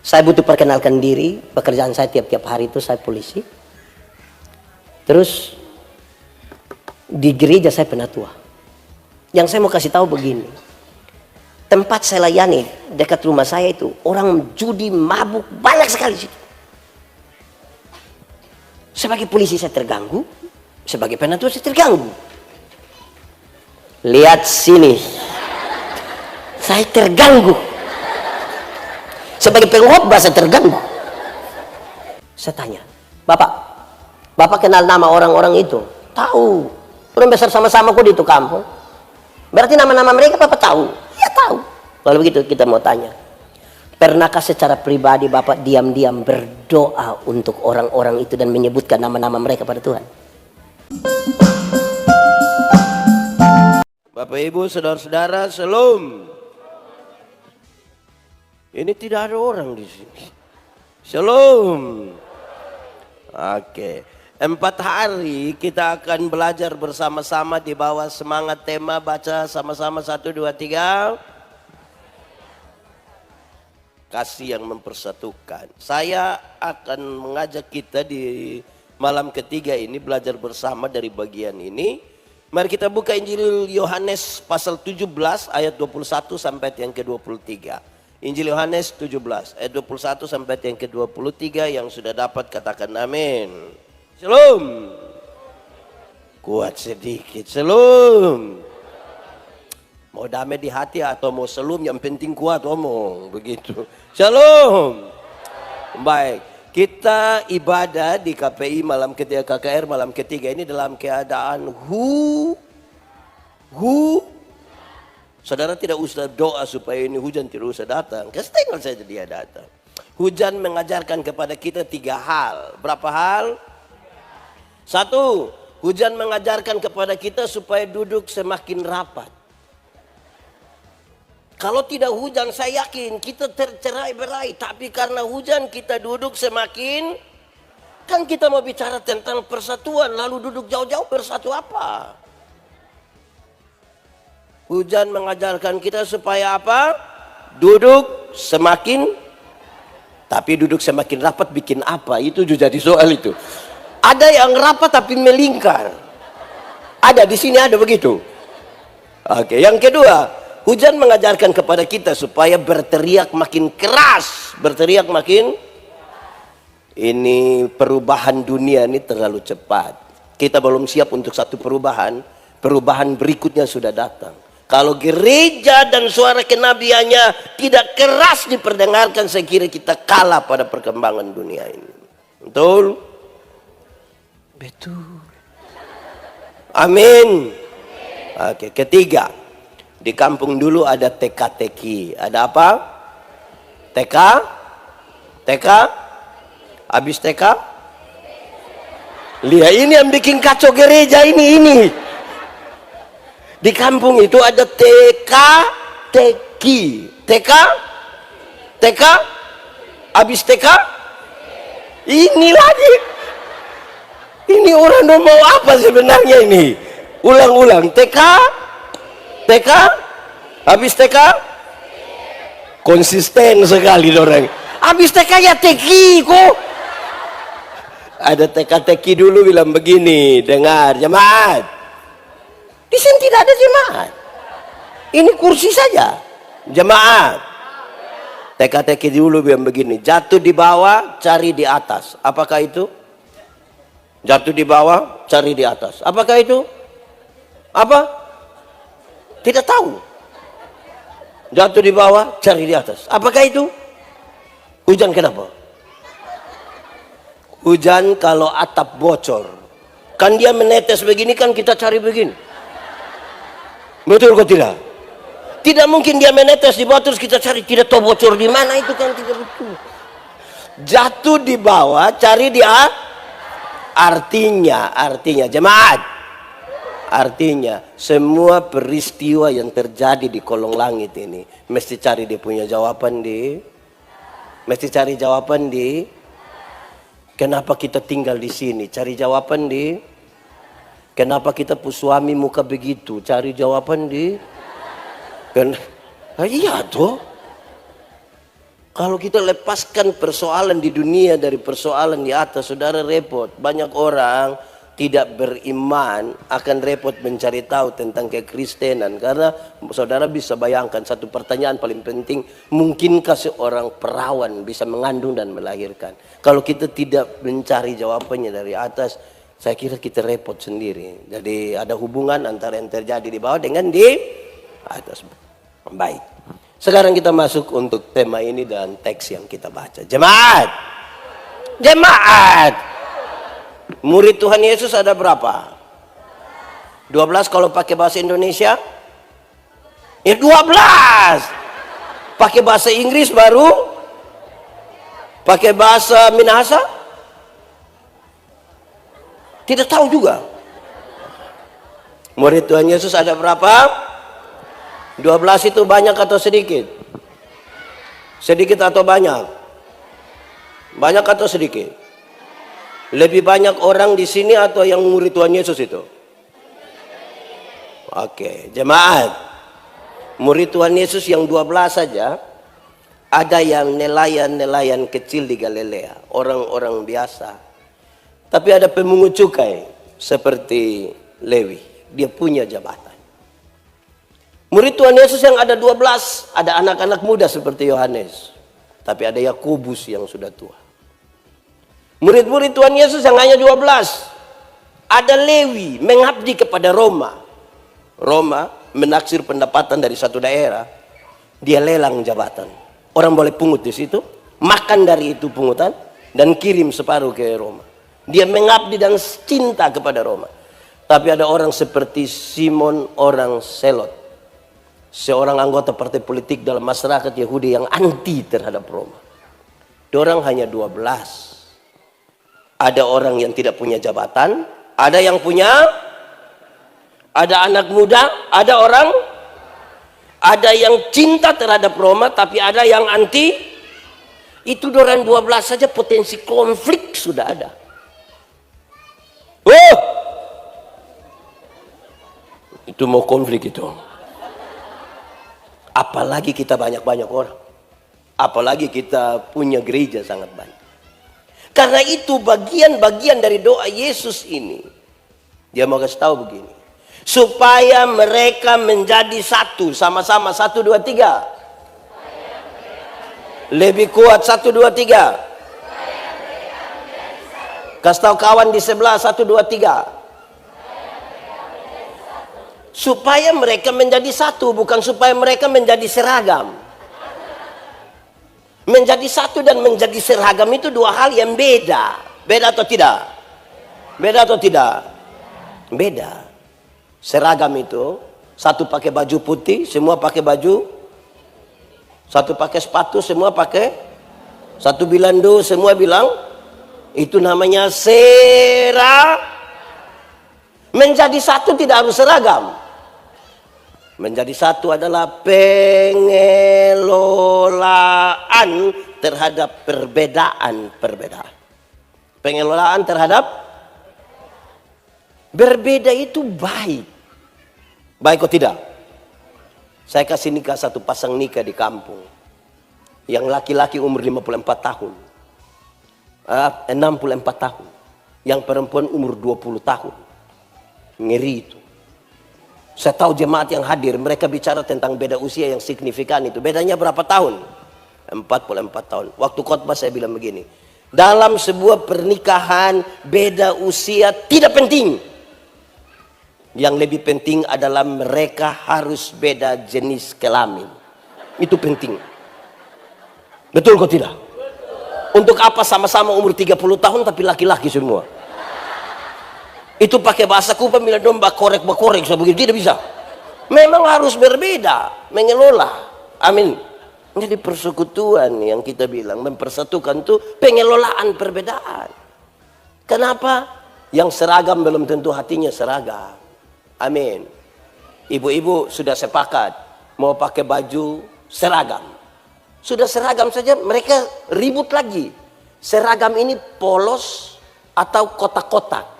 Saya butuh perkenalkan diri. Pekerjaan saya tiap-tiap hari itu saya polisi. Terus di gereja saya penatua. Yang saya mau kasih tahu begini. Tempat saya layani dekat rumah saya itu orang judi, mabuk banyak sekali situ. Sebagai polisi saya terganggu, sebagai penatua saya terganggu. Lihat sini, saya terganggu. Sebagai pengkhotbah saya terganggu. Saya tanya, Bapak kenal nama orang-orang itu? Tahu. Orang besar sama-sama kok di itu kampung. Berarti nama-nama mereka Bapak tahu? Ya tahu. Kalau begitu kita mau tanya, pernahkah secara pribadi Bapak diam-diam berdoa untuk orang-orang itu dan menyebutkan nama-nama mereka pada Tuhan? Bapak Ibu, saudara-saudara, shalom. Ini tidak ada orang di sini. Shalom. Oke. 4 hari kita akan belajar bersama-sama di bawah semangat tema baca sama-sama 1, 2, 3. Kasih yang mempersatukan. Saya akan mengajak kita di malam ketiga ini belajar bersama dari bagian ini. Mari kita buka Injil Yohanes pasal 17 ayat 21 sampai yang ke-23. Injil Yohanes 17 ayat 21 sampai yang ke-23. Yang sudah dapat katakan amin. Shalom. Kuat sedikit. Shalom. Mau damai di hati atau mau shalom, yang penting kuat omong. Begitu. Shalom. Baik. Kita ibadah di KPI malam ketiga, KKR malam ketiga ini dalam keadaan Saudara tidak usah doa supaya ini hujan tidak usah datang. Tinggal saja dia datang. Hujan mengajarkan kepada kita 3 hal. Berapa hal? 1, hujan mengajarkan kepada kita supaya duduk semakin rapat. Kalau tidak hujan saya yakin kita tercerai-berai. Tapi karena hujan kita duduk semakin. Kan kita mau bicara tentang persatuan. Lalu duduk jauh-jauh bersatu apa? Hujan mengajarkan kita supaya apa? Duduk semakin. Tapi duduk semakin rapat bikin apa? Itu juga jadi soal itu. Ada yang rapat tapi melingkar. Ada di sini ada begitu. Oke, yang kedua, hujan mengajarkan kepada kita supaya berteriak makin keras. Berteriak makin. Ini perubahan dunia ini terlalu cepat. Kita belum siap untuk satu perubahan. Perubahan berikutnya sudah datang. Kalau gereja dan suara kenabiannya tidak keras diperdengarkan, saya kira kita kalah pada perkembangan dunia ini. Betul? Betul. Amin. Oke, ketiga. Di kampung dulu ada teka-teki. Ada apa? TK? Habis TK? Lihat ini yang bikin kacau gereja ini. Di kampung itu ada teka-teki. TK? Habis TK? Ini lagi. Ini orang mau apa sebenarnya ini? Ulang-ulang. TK? Habis TK? Konsisten sekali orang. Habis TK ya teki kok. Ada teka-teki dulu bilang begini. Dengar jemaat. Di sini tidak ada jemaat. Ini kursi saja. Jemaat. Teka-teki dulu bilang begini. Jatuh di bawah, cari di atas. Apakah itu? Jatuh di bawah, cari di atas. Apakah itu? Apa? Tidak tahu. Jatuh di bawah, cari di atas. Apakah itu? Hujan kenapa? Hujan kalau atap bocor. Kan dia menetes begini, kan kita cari begini. Betul kok tidak? Tidak mungkin dia menetes di bawah terus kita cari tidak tahu bocor di mana, itu kan tidak betul. Jatuh di bawah, cari di atas. Artinya jemaat. Artinya semua peristiwa yang terjadi di kolong langit ini mesti cari dia punya jawaban mesti cari jawaban kenapa kita tinggal di sini, cari jawaban kenapa kita suami muka begitu, cari jawaban iya tuh. Kalau kita lepaskan persoalan di dunia dari persoalan di atas, saudara repot. Banyak orang tidak beriman akan repot mencari tahu tentang kekristenan. Karena saudara bisa bayangkan satu pertanyaan paling penting. Mungkinkah seorang perawan bisa mengandung dan melahirkan? Kalau kita tidak mencari jawabannya dari atas, saya kira kita repot sendiri. Jadi ada hubungan antara yang terjadi di bawah dengan di atas. Baik. Sekarang kita masuk untuk tema ini dan teks yang kita baca. Jemaat. Jemaat. Murid Tuhan Yesus ada berapa? 12 kalau pakai bahasa Indonesia? Ya 12. Pakai bahasa Inggris baru? Pakai bahasa Minahasa? Tidak tahu juga. Murid Tuhan Yesus ada berapa? 12 itu banyak atau sedikit? Sedikit atau banyak? Banyak atau sedikit? Lebih banyak orang di sini atau yang murid Tuhan Yesus itu? Oke, jemaat. Murid Tuhan Yesus yang 12 saja, ada yang nelayan-nelayan kecil di Galilea, orang-orang biasa. Tapi ada pemungut cukai seperti Lewi, dia punya jabatan. Murid Tuhan Yesus yang ada 12, ada anak-anak muda seperti Yohanes. Tapi ada Yakobus yang sudah tua. Murid-murid Tuhan Yesus yang hanya 12. Ada Lewi mengabdi kepada Roma. Roma menaksir pendapatan dari satu daerah. Dia lelang jabatan. Orang boleh pungut di situ, makan dari itu pungutan, dan kirim separuh ke Roma. Dia mengabdi dan cinta kepada Roma. Tapi ada orang seperti Simon orang Selot. Seorang anggota partai politik dalam masyarakat Yahudi yang anti terhadap Roma. Dorang hanya 12. Ada orang yang tidak punya jabatan, ada yang punya, ada anak muda, ada orang, ada yang cinta terhadap Roma, tapi ada yang anti. Itu dorang 12 saja potensi konflik sudah ada. Oh, itu mau konflik itu. Apalagi kita banyak-banyak orang. Apalagi kita punya gereja sangat banyak. Karena itu bagian-bagian dari doa Yesus ini. Dia mau kasih tahu begini. Supaya mereka menjadi satu. Sama-sama 1, 2, 3. Lebih kuat 1, 2, 3. Kasih tahu kawan di sebelah 1, 2, 3. Supaya mereka menjadi satu, bukan supaya mereka menjadi seragam. Menjadi satu dan menjadi seragam itu dua hal yang beda. Beda atau tidak? Beda atau tidak? Beda. Seragam itu, satu pakai baju putih, semua pakai baju. Satu pakai sepatu, semua pakai. Satu bilang do, semua bilang. Itu namanya Menjadi satu tidak harus seragam. Menjadi satu adalah pengelolaan terhadap perbedaan-perbedaan. Pengelolaan terhadap berbeda itu baik. Baik atau tidak? Saya kasih nikah satu pasang nikah di kampung. Yang laki-laki umur 54 tahun. 64 tahun. Yang perempuan umur 20 tahun. Ngeri itu. Saya tahu jemaat yang hadir, mereka bicara tentang beda usia yang signifikan itu. Bedanya berapa tahun? 44 tahun. Waktu khotbah saya bilang begini. Dalam sebuah pernikahan, beda usia tidak penting. Yang lebih penting adalah mereka harus beda jenis kelamin. Itu penting. Betul kok tidak? Untuk apa sama-sama umur 30 tahun tapi laki-laki semua? Itu pakai bahasa Kupa bilang domba korek-korek begitu tidak bisa. Memang harus berbeda, mengelola. Amin. Jadi persekutuan yang kita bilang mempersatukan itu pengelolaan perbedaan. Kenapa? Yang seragam belum tentu hatinya seragam. Amin. Ibu-ibu sudah sepakat mau pakai baju seragam. Sudah seragam saja mereka ribut lagi. Seragam ini polos atau kotak-kotak.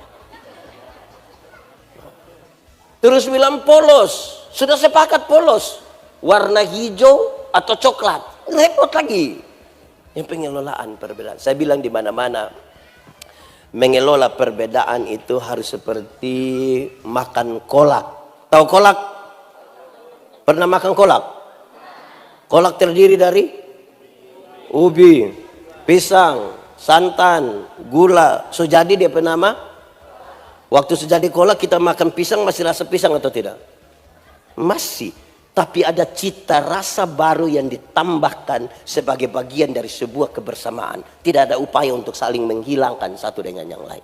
Terus bilang polos. Sudah sepakat polos. Warna hijau atau coklat. Repot lagi. Yang pengelolaan perbedaan. Saya bilang di mana-mana, mengelola perbedaan itu harus seperti makan kolak. Tahu kolak? Pernah makan kolak? Kolak terdiri dari ubi, pisang, santan, gula. So jadi dia penama. Waktu sejadi kolak kita makan pisang masih rasa pisang atau tidak? Masih. Tapi ada cita rasa baru yang ditambahkan sebagai bagian dari sebuah kebersamaan. Tidak ada upaya untuk saling menghilangkan satu dengan yang lain.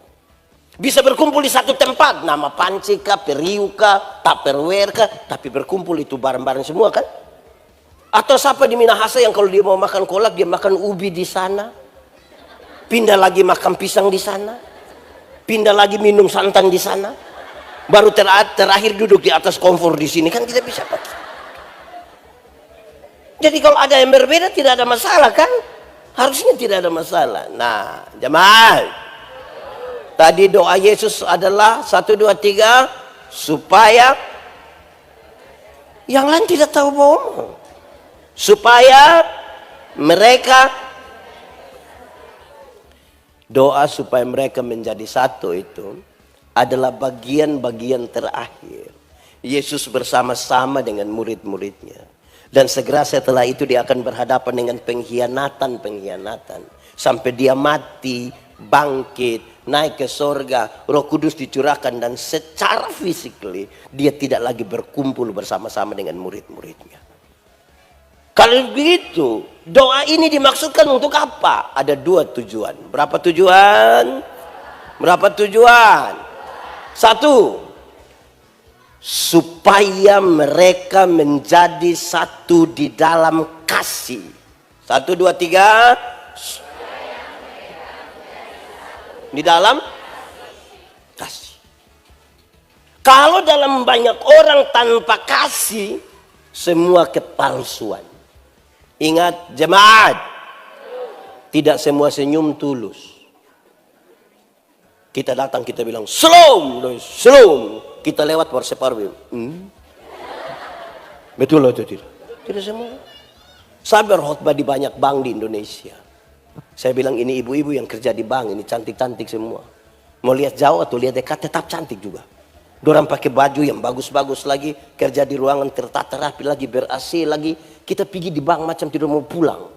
Bisa berkumpul di satu tempat, nama panci kah, periuk kah, tupperware kah, tapi berkumpul itu bareng-bareng semua kan? Atau siapa di Minahasa yang kalau dia mau makan kolak, dia makan ubi di sana, pindah lagi makan pisang di sana, pindah lagi minum santan di sana, baru terakhir duduk di atas kompor di sini, kan tidak bisa pakai. Jadi kalau ada yang berbeda tidak ada masalah kan? Harusnya tidak ada masalah. Nah, jemaat. Tadi doa Yesus adalah 1, 2, 3 supaya yang lain tidak tahu bohong. Supaya mereka doa supaya mereka menjadi satu itu adalah bagian-bagian terakhir. Yesus bersama-sama dengan murid-muridnya. Dan segera setelah itu dia akan berhadapan dengan pengkhianatan. Sampai dia mati, bangkit, naik ke sorga, Roh Kudus dicurahkan. Dan secara fisikly dia tidak lagi berkumpul bersama-sama dengan murid-muridnya. Kalau begitu, doa ini dimaksudkan untuk apa? Ada 2 tujuan. Berapa tujuan? Berapa tujuan? 1. Supaya mereka menjadi satu di dalam kasih. 1, 2, 3. Di dalam kasih. Kalau dalam banyak orang tanpa kasih, semua kepalsuan. Ingat jemaat, tidak semua senyum tulus. Kita datang, kita bilang shalom, shalom. Kita lewat separuh. Betul atau tidak? Tidak semua. Saya berkhotbah di banyak bank di Indonesia. Saya bilang ini ibu-ibu yang kerja di bank, ini cantik-cantik semua. Mau lihat jauh atau lihat dekat tetap cantik juga. Dorang pakai baju yang bagus-bagus lagi, kerja di ruangan tertata rapi lagi, ber-AC lagi. Kita pergi di bank macam tidak mau pulang.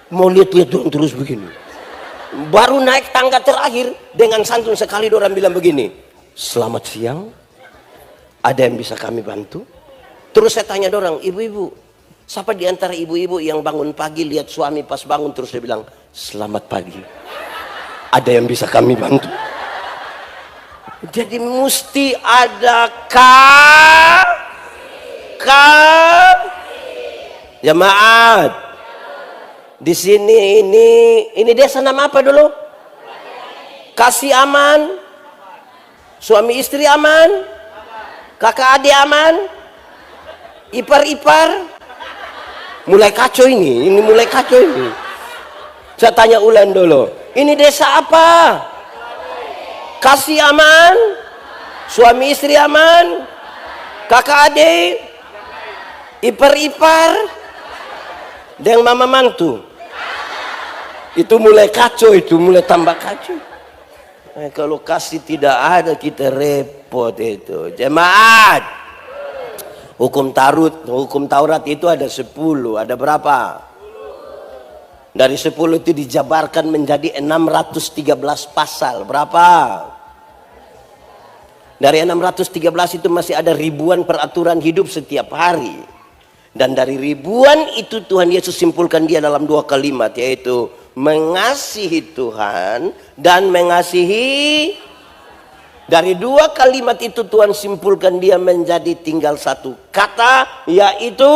Mau lihat-lihat dorang terus begini. Baru naik tangga terakhir dengan santun sekali dorang bilang begini. Selamat siang, ada yang bisa kami bantu? Terus saya tanya dorang, ibu-ibu, siapa di antara ibu-ibu yang bangun pagi lihat suami pas bangun terus dia bilang, selamat pagi, ada yang bisa kami bantu? Jadi mesti ada jemaat. Di sini ini desa nama apa dulu? Kasih aman. Suami istri aman, kakak adik aman, ipar-ipar. Mulai kacau ini mulai kacau ini. Saya tanya ulang dulu, ini desa apa? Kasih aman, suami istri aman, kakak adik, ipar-ipar, dan mama mantu. Itu mulai kacau, itu mulai tambah kacau. Kalau kasih tidak ada kita repot itu. Jemaat. Hukum Taurat itu ada 10. Ada berapa? Dari 10 itu dijabarkan menjadi 613 pasal. Berapa? Dari 613 itu masih ada ribuan peraturan hidup setiap hari. Dan dari ribuan itu Tuhan Yesus simpulkan dia dalam 2 kalimat, yaitu mengasihi Tuhan dan mengasihi. Dari 2 kalimat itu Tuhan simpulkan dia menjadi tinggal 1 kata, yaitu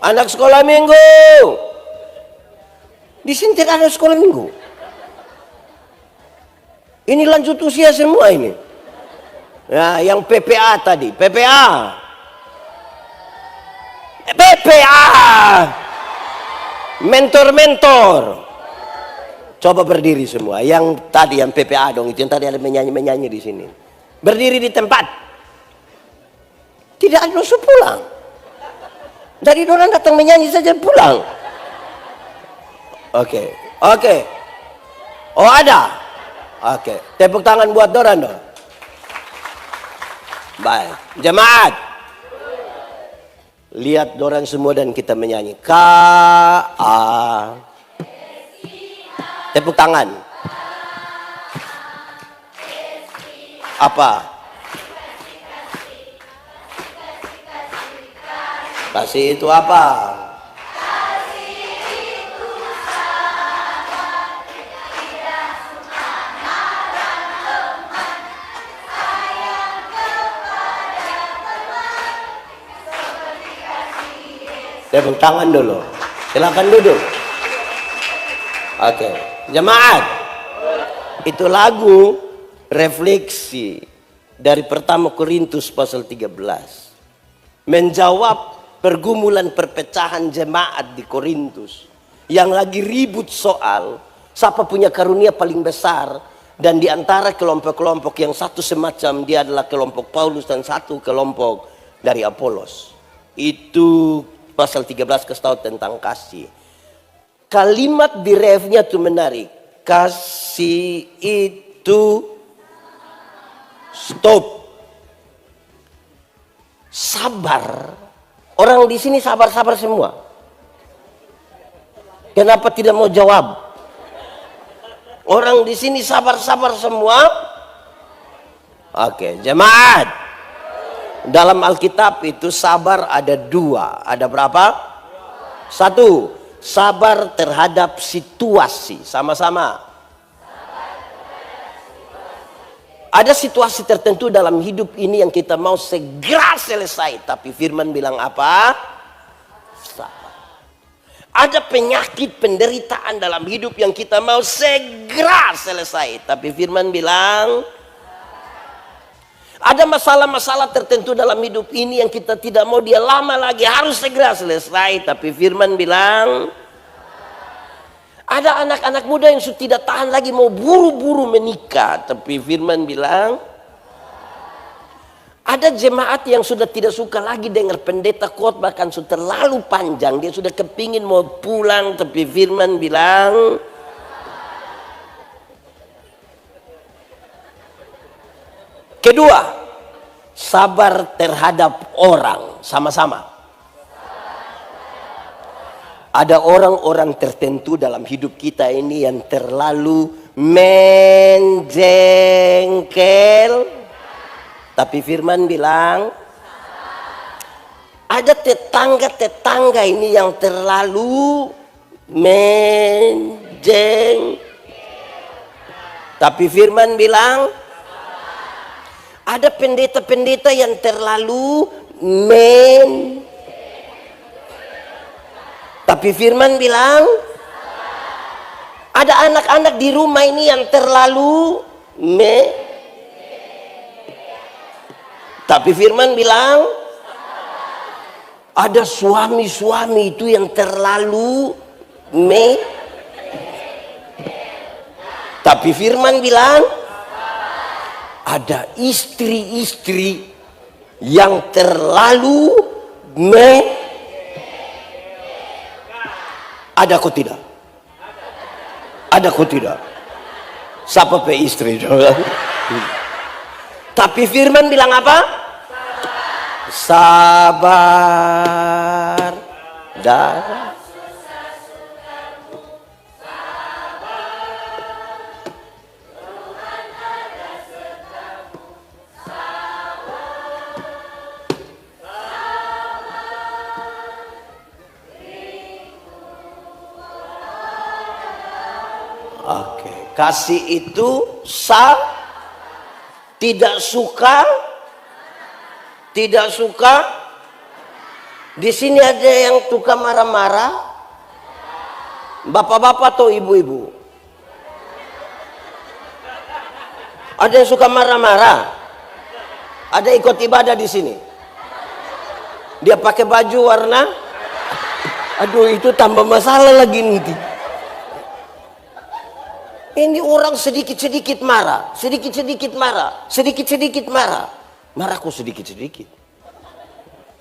anak sekolah minggu. Di sini tidak ada sekolah minggu. Ini lanjut usia semua ini. Ya, yang PPA tadi, PPA. Mentor. Coba berdiri semua. Yang tadi yang PPA dong, itu yang tadi ada menyanyi di sini. Berdiri di tempat. Tidak Tidak, langsung pulang. Dari orang datang menyanyi saja pulang. Oke. Oh ada. Oke. Tepuk tangan buat Doran dong. Baik. Jemaat. Lihat Doran semua dan kita menyanyi. K-A. Tepuk tangan. Apa? Kasih itu apa? Tepuk tangan dulu. Silakan duduk. Oke. Jemaat. Itu lagu refleksi dari pertama Korintus pasal 13. Menjawab pergumulan perpecahan jemaat di Korintus. Yang lagi ribut soal siapa punya karunia paling besar. Dan di antara kelompok-kelompok yang satu semacam dia adalah kelompok Paulus dan satu kelompok dari Apolos. Itu pasal 13 kasih tahu tentang kasih. Kalimat di refnya itu menarik. Kasih itu stop. Sabar. Orang di sini sabar-sabar semua. Kenapa tidak mau jawab? Orang di sini sabar-sabar semua. Oke, jemaat. Dalam Alkitab itu sabar ada dua. Ada berapa? Satu, sabar terhadap situasi. Sama-sama. Ada situasi tertentu dalam hidup ini yang kita mau segera selesai. Tapi firman bilang apa? Sabar. Ada penyakit penderitaan dalam hidup yang kita mau segera selesai. Tapi firman bilang ada masalah-masalah tertentu dalam hidup ini yang kita tidak mau dia lama lagi, harus segera selesai. Tapi firman bilang ada anak-anak muda yang sudah tidak tahan lagi mau buru-buru menikah. Tapi firman bilang ada jemaat yang sudah tidak suka lagi dengar pendeta khotbah, bahkan sudah terlalu panjang. Dia sudah kepingin mau pulang. Tapi firman bilang kedua, sabar terhadap orang. Sama-sama. Ada orang-orang tertentu dalam hidup kita ini yang terlalu menjengkel. Tapi firman bilang ada tetangga-tetangga ini yang terlalu menjengkel. Tapi firman bilang ada pendeta-pendeta yang terlalu tapi firman bilang ada anak-anak di rumah ini yang terlalu tapi firman bilang ada suami-suami itu yang terlalu tapi firman bilang ada istri-istri yang terlalu ada kok tidak? Ada kok tidak? Siapa pe istri? Tapi firman bilang apa? Sabar dan kasih itu tidak suka. Di sini ada yang suka marah-marah, bapak-bapak atau ibu-ibu. Ada yang suka marah-marah. Ada ikut ibadah di sini. Dia pakai baju warna, aduh itu tambah masalah lagi nanti. Ini orang sedikit-sedikit marah, sedikit-sedikit marah. Marahku sedikit-sedikit.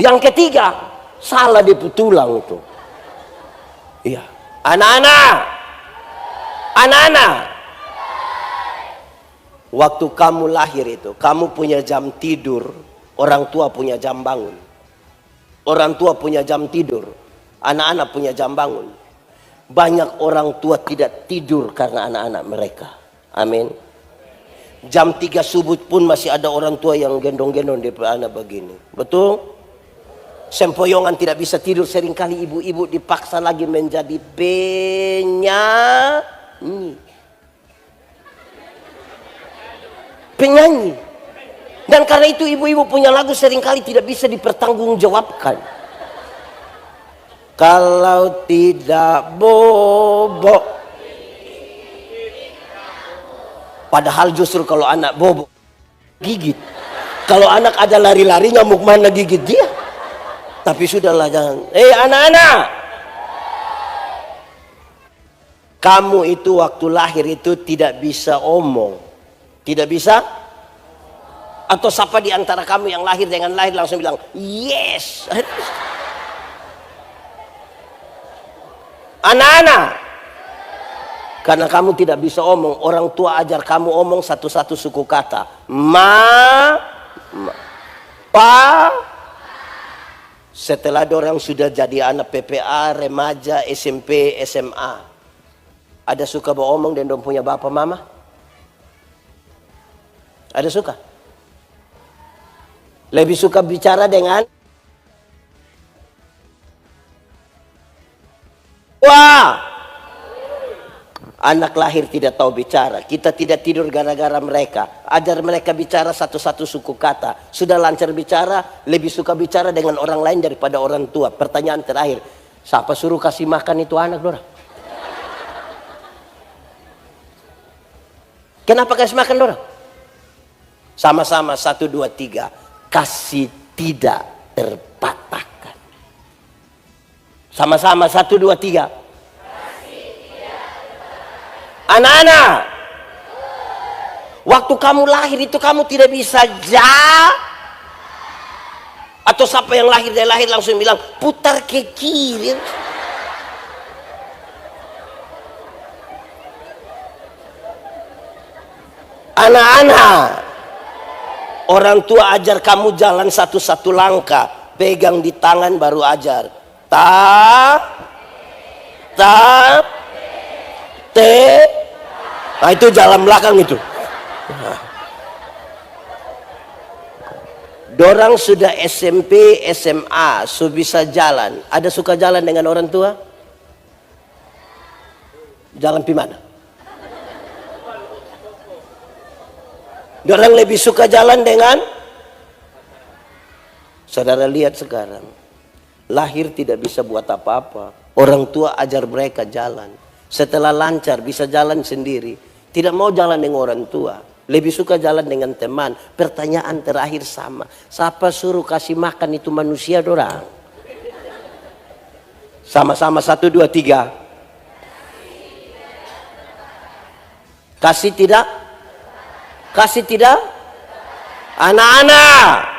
Yang ketiga, salah di tulang itu. Iya. Anak-anak. Anak-anak. Waktu kamu lahir itu, kamu punya jam tidur, orang tua punya jam bangun. Orang tua punya jam tidur, anak-anak punya jam bangun. Banyak orang tua tidak tidur karena anak-anak mereka. Amin. Jam 3 subuh pun masih ada orang tua yang gendong-gendong di anak begini. Betul? Sempoyongan tidak bisa tidur, seringkali ibu-ibu dipaksa lagi menjadi penyanyi. Dan karena itu ibu-ibu punya lagu seringkali tidak bisa dipertanggungjawabkan. Kalau tidak bobo. Padahal justru kalau anak bobo gigit. Kalau anak ada lari-lari, nyamuk mana gigit dia. Tapi sudahlah, jangan. Anak-anak. Kamu itu waktu lahir itu tidak bisa omong. Tidak bisa? Atau siapa di antara kamu yang lahir dengan lahir langsung bilang, yes. Anak-anak, karena kamu tidak bisa omong, orang tua ajar kamu omong satu-satu suku kata. Pa. Setelah dorang sudah jadi anak PPA, remaja, SMP, SMA, ada suka bawa omong dan dong punya bapak mama? Ada suka? Lebih suka bicara dengan wah, anak lahir tidak tahu bicara. Kita tidak tidur gara-gara mereka. Ajar mereka bicara satu-satu suku kata. Sudah lancar bicara, lebih suka bicara dengan orang lain daripada orang tua. Pertanyaan terakhir, siapa suruh kasih makan itu anak dorang? Kenapa kasih makan dorang? Sama-sama 1, 2, 3. Kasih tidak terpatahkan. Sama-sama 1, 2, 3. Anak-anak, waktu kamu lahir itu kamu tidak bisa atau siapa yang lahir dari lahir langsung bilang putar ke kiri. Anak-anak, orang tua ajar kamu jalan satu-satu langkah, pegang di tangan baru ajar. Nah itu jalan belakang itu. Dorang sudah SMP, SMA, bisa jalan. Ada suka jalan dengan orang tua? Jalan pi mana? Dorang lebih suka jalan dengan? Saudara lihat sekarang, lahir tidak bisa buat apa-apa. Orang tua ajar mereka jalan. Setelah lancar bisa jalan sendiri. Tidak mau jalan dengan orang tua. Lebih suka jalan dengan teman. Pertanyaan terakhir sama. Siapa suruh kasih makan itu manusia dorang? Sama-sama 1, 2, 3. Kasih tidak? Kasih tidak? Anak-anak.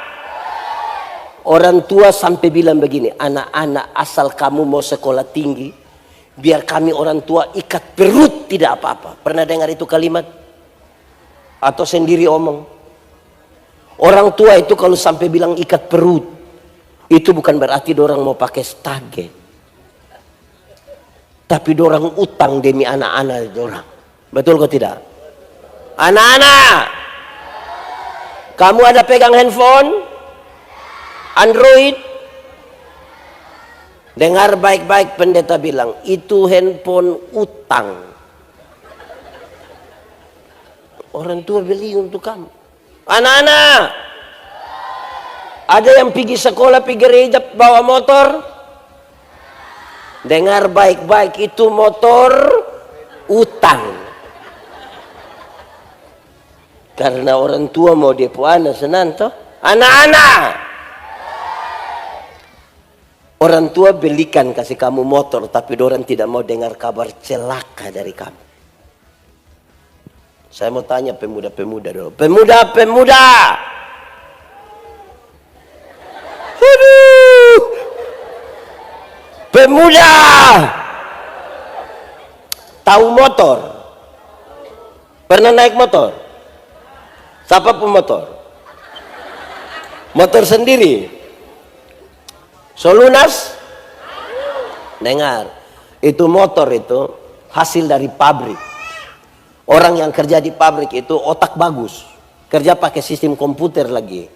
Orang tua sampai bilang begini. Anak-anak asal kamu mau sekolah tinggi, biar kami orang tua ikat perut tidak apa-apa. Pernah dengar itu kalimat? Atau sendiri omong? Orang tua itu kalau sampai bilang ikat perut, itu bukan berarti dorang mau pakai stage. Tapi dorang utang demi anak-anak dorang. Betul kok tidak? Anak-anak, kamu ada pegang handphone? Android? Dengar baik-baik, pendeta bilang, itu handphone utang. Orang tua beli untuk kamu. Anak-anak, ada yang pergi sekolah, pergi gereja, bawa motor? Dengar baik-baik, itu motor utang. Karena orang tua mau dia puana senang toh. Anak-anak, orang tua belikan kasih kamu motor, tapi orang tidak mau dengar kabar celaka dari kamu. Saya mau tanya pemuda-pemuda dulu. Pemuda-pemuda. Aduh. Pemuda tahu motor? Pernah naik motor? Siapa pemotor? Motor sendiri? Solunas? Dengar, itu motor itu hasil dari pabrik. Orang yang kerja di pabrik itu otak bagus, kerja pakai sistem komputer lagi.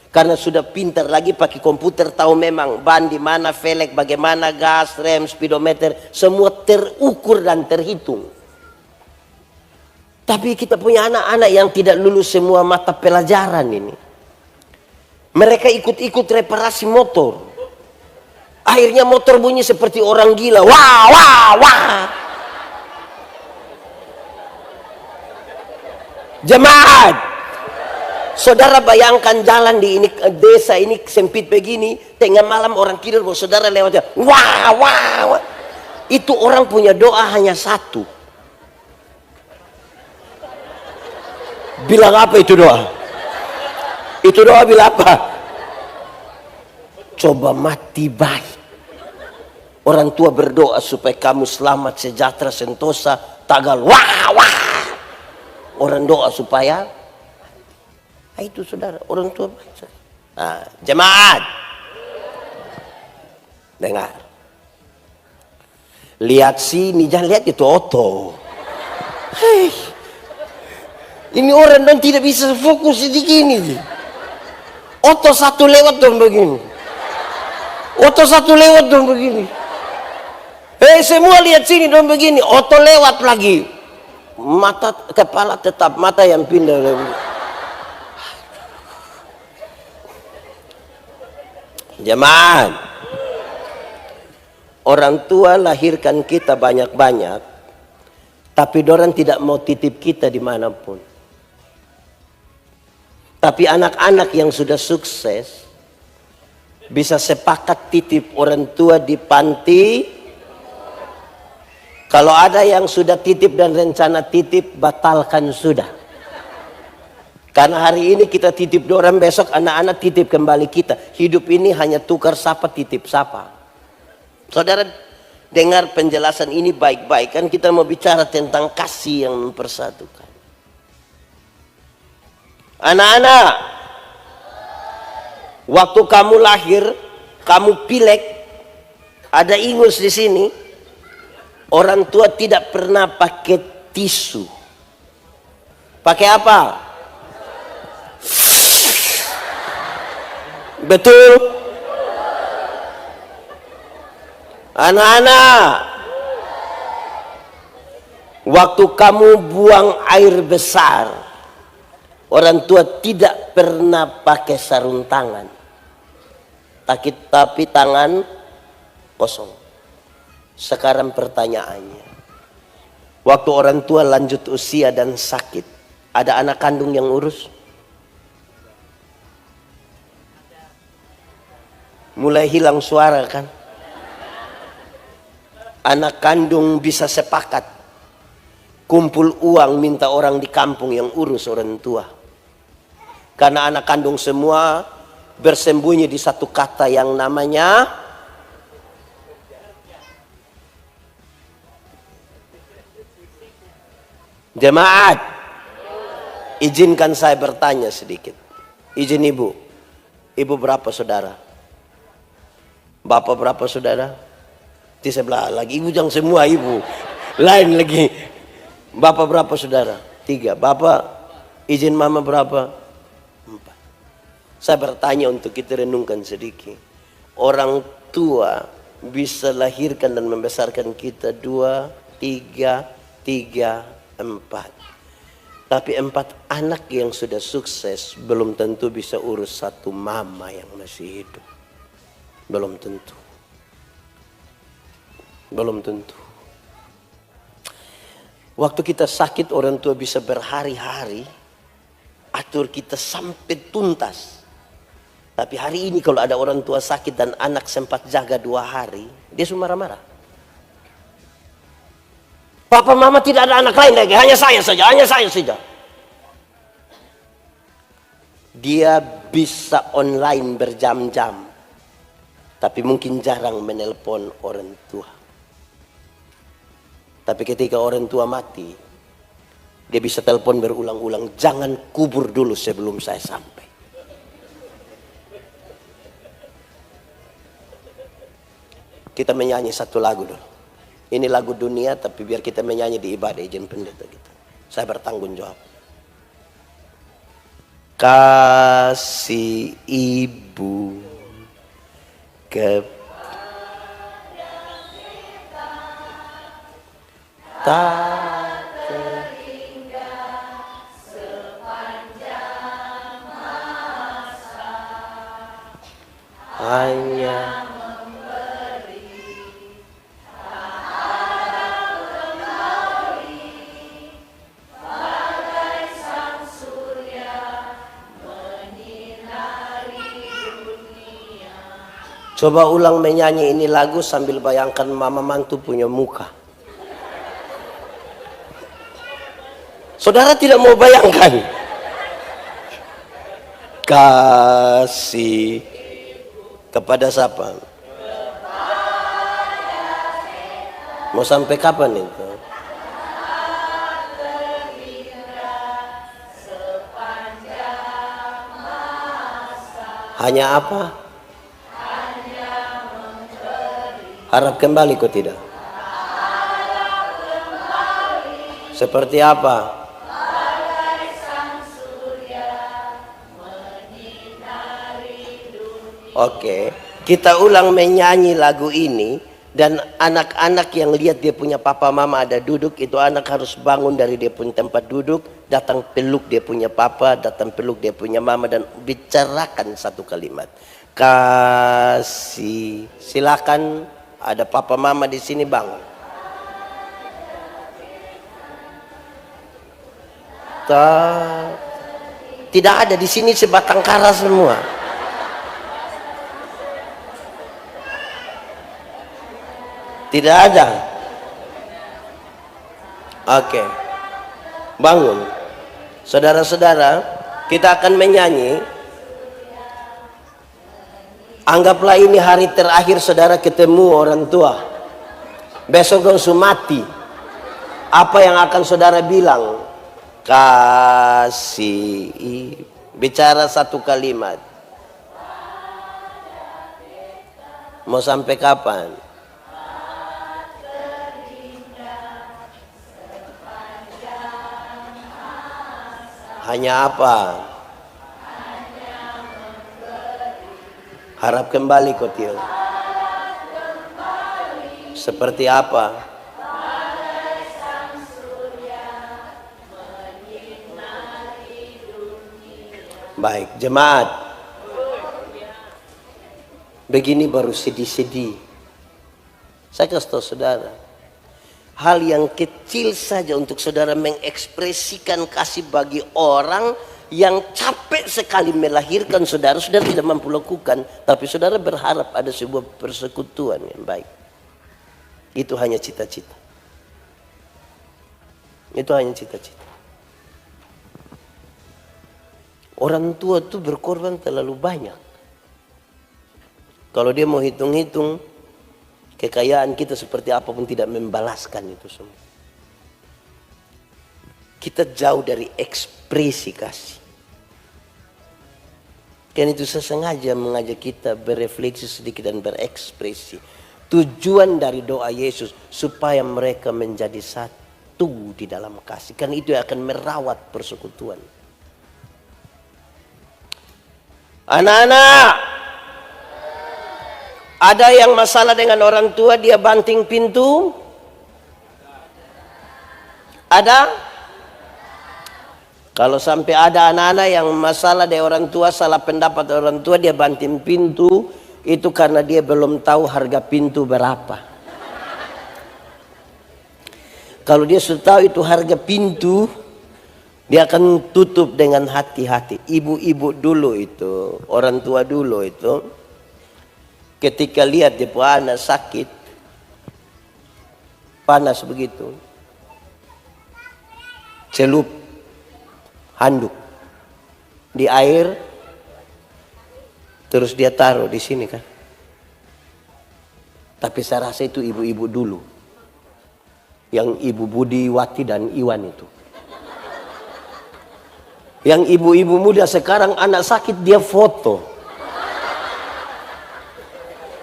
Karena sudah pintar lagi pakai komputer, tahu memang ban di mana, velg bagaimana, gas, rem, speedometer, semua terukur dan terhitung. Tapi kita punya anak-anak yang tidak lulus semua mata pelajaran ini. Mereka ikut-ikut reparasi motor. Akhirnya motor bunyi seperti orang gila. Wah, wah, wah. Jemaat, saudara bayangkan jalan di ini desa ini sempit begini, tengah malam orang tidur, saudara lewat, wah, wah, wah. Itu orang punya doa hanya satu. Bilang apa itu doa? Itu doa bilang apa? Coba mati baik. Orang tua berdoa supaya kamu selamat, sejahtera, sentosa, tagal, wah, wah. Orang doa supaya, itu saudara, orang tua baca. Nah, jemaat, dengar. Lihat sini, jangan lihat itu oto. Hei, ini orang dan tidak bisa fokus di gini. Oto satu lewat dong begini. Oto satu lewat dong begini. Hei, semua lihat sini dong begini. Oto lewat lagi. Mata kepala tetap, mata yang pindah. Jemaat, orang tua lahirkan kita banyak-banyak, tapi dorang tidak mau titip kita dimanapun. Tapi anak-anak yang sudah sukses bisa sepakat titip orang tua di panti. Kalau ada yang sudah titip dan rencana titip, batalkan sudah. Karena hari ini kita titip dorang, besok anak-anak titip kembali kita. Hidup ini hanya tukar sapa, titip sapa. Saudara dengar penjelasan ini baik-baik, kan kita mau bicara tentang kasih yang mempersatukan. Anak-anak, waktu kamu lahir, kamu pilek, ada ingus di sini. Orang tua tidak pernah pakai tisu. Pakai apa? Betul? Anak-anak, waktu kamu buang air besar, orang tua tidak pernah pakai sarung tangan. Tapi tangan kosong. Sekarang pertanyaannya, waktu orang tua lanjut usia dan sakit, ada anak kandung yang urus? Mulai hilang suara kan? Anak kandung bisa sepakat kumpul uang minta orang di kampung yang urus orang tua. Karena anak kandung semua bersembunyi di satu kata yang namanya jemaat. Izinkan saya bertanya sedikit. Izin ibu. Ibu berapa saudara? Bapak berapa saudara? Di sebelah lagi. Ibu jangan semua ibu. Lain lagi. Bapak berapa saudara? 3. Bapak, izin mama berapa? 4. Saya bertanya untuk kita renungkan sedikit. Orang tua bisa lahirkan dan membesarkan kita 2, 3, 4. Tapi 4 anak yang sudah sukses belum tentu bisa urus satu mama yang masih hidup. Belum tentu. Belum tentu. Waktu kita sakit, orang tua bisa berhari-hari atur kita sampai tuntas. Tapi hari ini kalau ada orang tua sakit dan anak sempat jaga 2 hari, dia sudah marah-marah. Papa mama tidak ada anak lain lagi, hanya saya saja, hanya saya saja. Dia bisa online berjam-jam. tapi mungkin jarang menelpon orang tua. Tapi ketika orang tua mati, dia bisa telepon berulang-ulang, jangan kubur dulu sebelum saya sampai. Kita menyanyi satu lagu dulu. Ini lagu dunia, tapi biar kita menyanyi di ibadah izin pendeta kita. Saya bertanggung jawab. Kasih ibu tak terhingga sepanjang masa, hanya coba ulang menyanyi ini lagu sambil bayangkan mama mantu punya muka. Saudara tidak mau bayangkan. Kasih kepada siapa? Mau sampai kapan itu? Hanya apa? Harap kembali kok tidak? Seperti apa? Oke, kita ulang menyanyi lagu ini. Dan anak-anak yang lihat dia punya papa mama ada duduk, itu anak harus bangun dari dia punya tempat duduk, datang peluk dia punya papa, datang peluk dia punya mama, dan bicarakan satu kalimat. Kasih. Silakan. Ada papa mama di sini bangun. Tidak ada di sini sebatang kara semua. Tidak ada. Oke. Bangun. Saudara-saudara, kita akan menyanyi. Anggaplah ini hari terakhir saudara ketemu orang tua. Besok kau mati. Apa yang akan saudara bilang? Kasih. Bicara satu kalimat. Mau sampai kapan? Hanya apa? Harap kembali Kotil. Seperti apa? Baik, jemaat. Begini baru sedih-sedih. Saya kasih tahu saudara. Hal yang kecil saja untuk saudara mengekspresikan kasih bagi orang yang capek sekali melahirkan saudara, saudara tidak mampu lakukan, tapi saudara berharap ada sebuah persekutuan yang baik. Itu hanya cita-cita. Itu hanya cita-cita. Orang tua itu berkorban terlalu banyak. Kalau dia mau hitung-hitung, kekayaan kita seperti apapun tidak membalaskan itu semua. Kita jauh dari ekspresi kasih. Karena itu saya sengaja mengajak kita berefleksi sedikit dan berekspresi. Tujuan dari doa Yesus supaya mereka menjadi satu di dalam kasih. Karena itu akan merawat persekutuan. Anak-anak, ada yang masalah dengan orang tua dia banting pintu? Ada? Kalau sampai ada anak-anak yang masalah dari orang tua, salah pendapat orang tua, dia banting pintu, itu karena dia belum tahu harga pintu berapa. Kalau dia sudah tahu itu harga pintu, dia akan tutup dengan hati-hati. Ibu-ibu dulu itu, orang tua dulu itu, ketika lihat dia punya anak sakit, panas begitu, celup handuk di air, terus dia taruh di sini kan. Tapi saya rasa itu ibu-ibu dulu. Yang Ibu Budi, Wati, dan Iwan itu. Yang ibu-ibu muda sekarang anak sakit dia foto.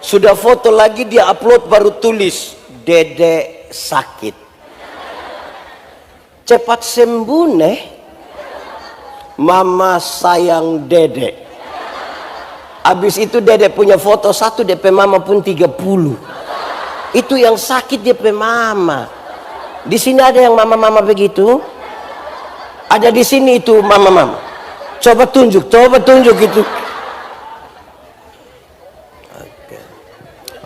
Sudah foto lagi dia upload baru tulis, Dede sakit. Cepat sembuh nih. Mama sayang Dede. Habis itu Dede punya foto satu, DP mama pun 30. Itu yang sakit DP mama. Di sini ada yang mama-mama begitu? Ada di sini itu mama-mama. Coba tunjuk itu.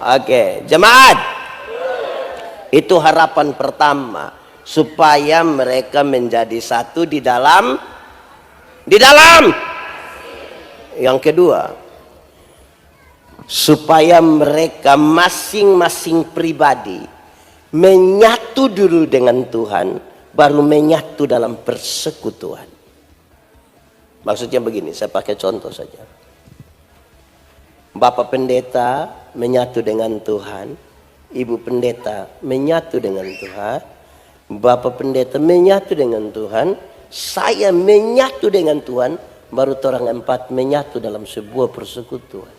Oke, jemaat. Itu harapan pertama, supaya mereka menjadi satu di dalam. Yang kedua, supaya mereka masing-masing pribadi menyatu dulu dengan Tuhan, baru menyatu dalam persekutuan. Maksudnya begini, saya pakai contoh saja. Bapak pendeta menyatu dengan Tuhan, ibu pendeta menyatu dengan Tuhan, bapak pendeta menyatu dengan Tuhan, saya menyatu dengan Tuhan, baru orang empat menyatu dalam sebuah persekutuan.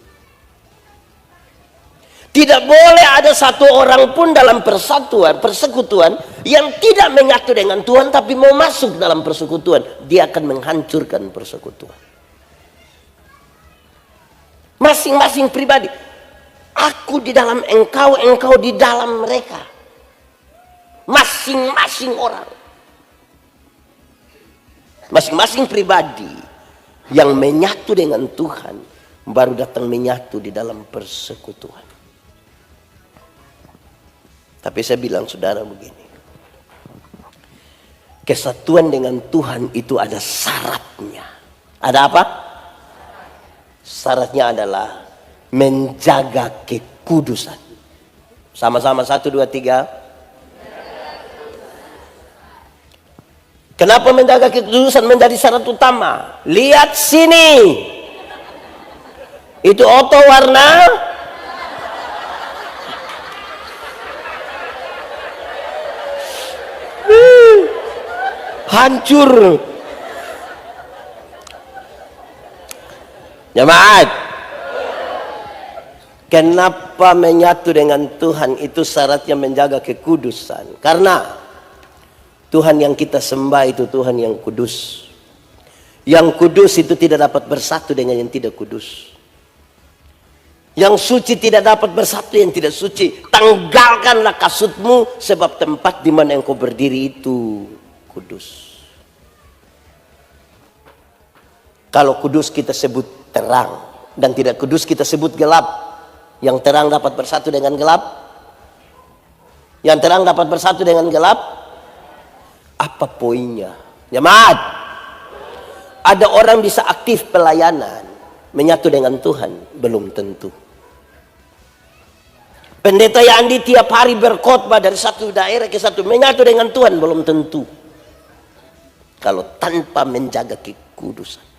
Tidak boleh ada satu orang pun dalam persekutuan yang tidak menyatu dengan Tuhan tapi mau masuk dalam persekutuan. Dia akan menghancurkan persekutuan. Masing-masing pribadi. Aku di dalam engkau, engkau di dalam mereka. Masing-masing orang. Masing-masing pribadi yang menyatu dengan Tuhan baru datang menyatu di dalam persekutuan. Tapi saya bilang saudara begini, kesatuan dengan Tuhan itu ada syaratnya. Ada apa? Syaratnya adalah menjaga kekudusan. Sama-sama 1, 2, 3. Kenapa menjaga kekudusan menjadi syarat utama? Lihat sini. Itu oto warna hancur. Jemaat, kenapa menyatu dengan Tuhan itu syaratnya menjaga kekudusan? Karena Tuhan yang kita sembah itu Tuhan yang kudus. Yang kudus itu tidak dapat bersatu dengan yang tidak kudus. Yang suci tidak dapat bersatu yang tidak suci. Tanggalkanlah kasutmu, sebab tempat di mana engkau berdiri itu kudus. Kalau kudus kita sebut terang, dan tidak kudus kita sebut gelap. Yang terang dapat bersatu dengan gelap. Yang terang dapat bersatu dengan gelap. Apa poinnya? Jemaat, ada orang bisa aktif pelayanan, menyatu dengan Tuhan, belum tentu. Pendeta Yandi tiap hari berkhotbah dari satu daerah ke satu, menyatu dengan Tuhan, belum tentu. Kalau tanpa menjaga kekudusan.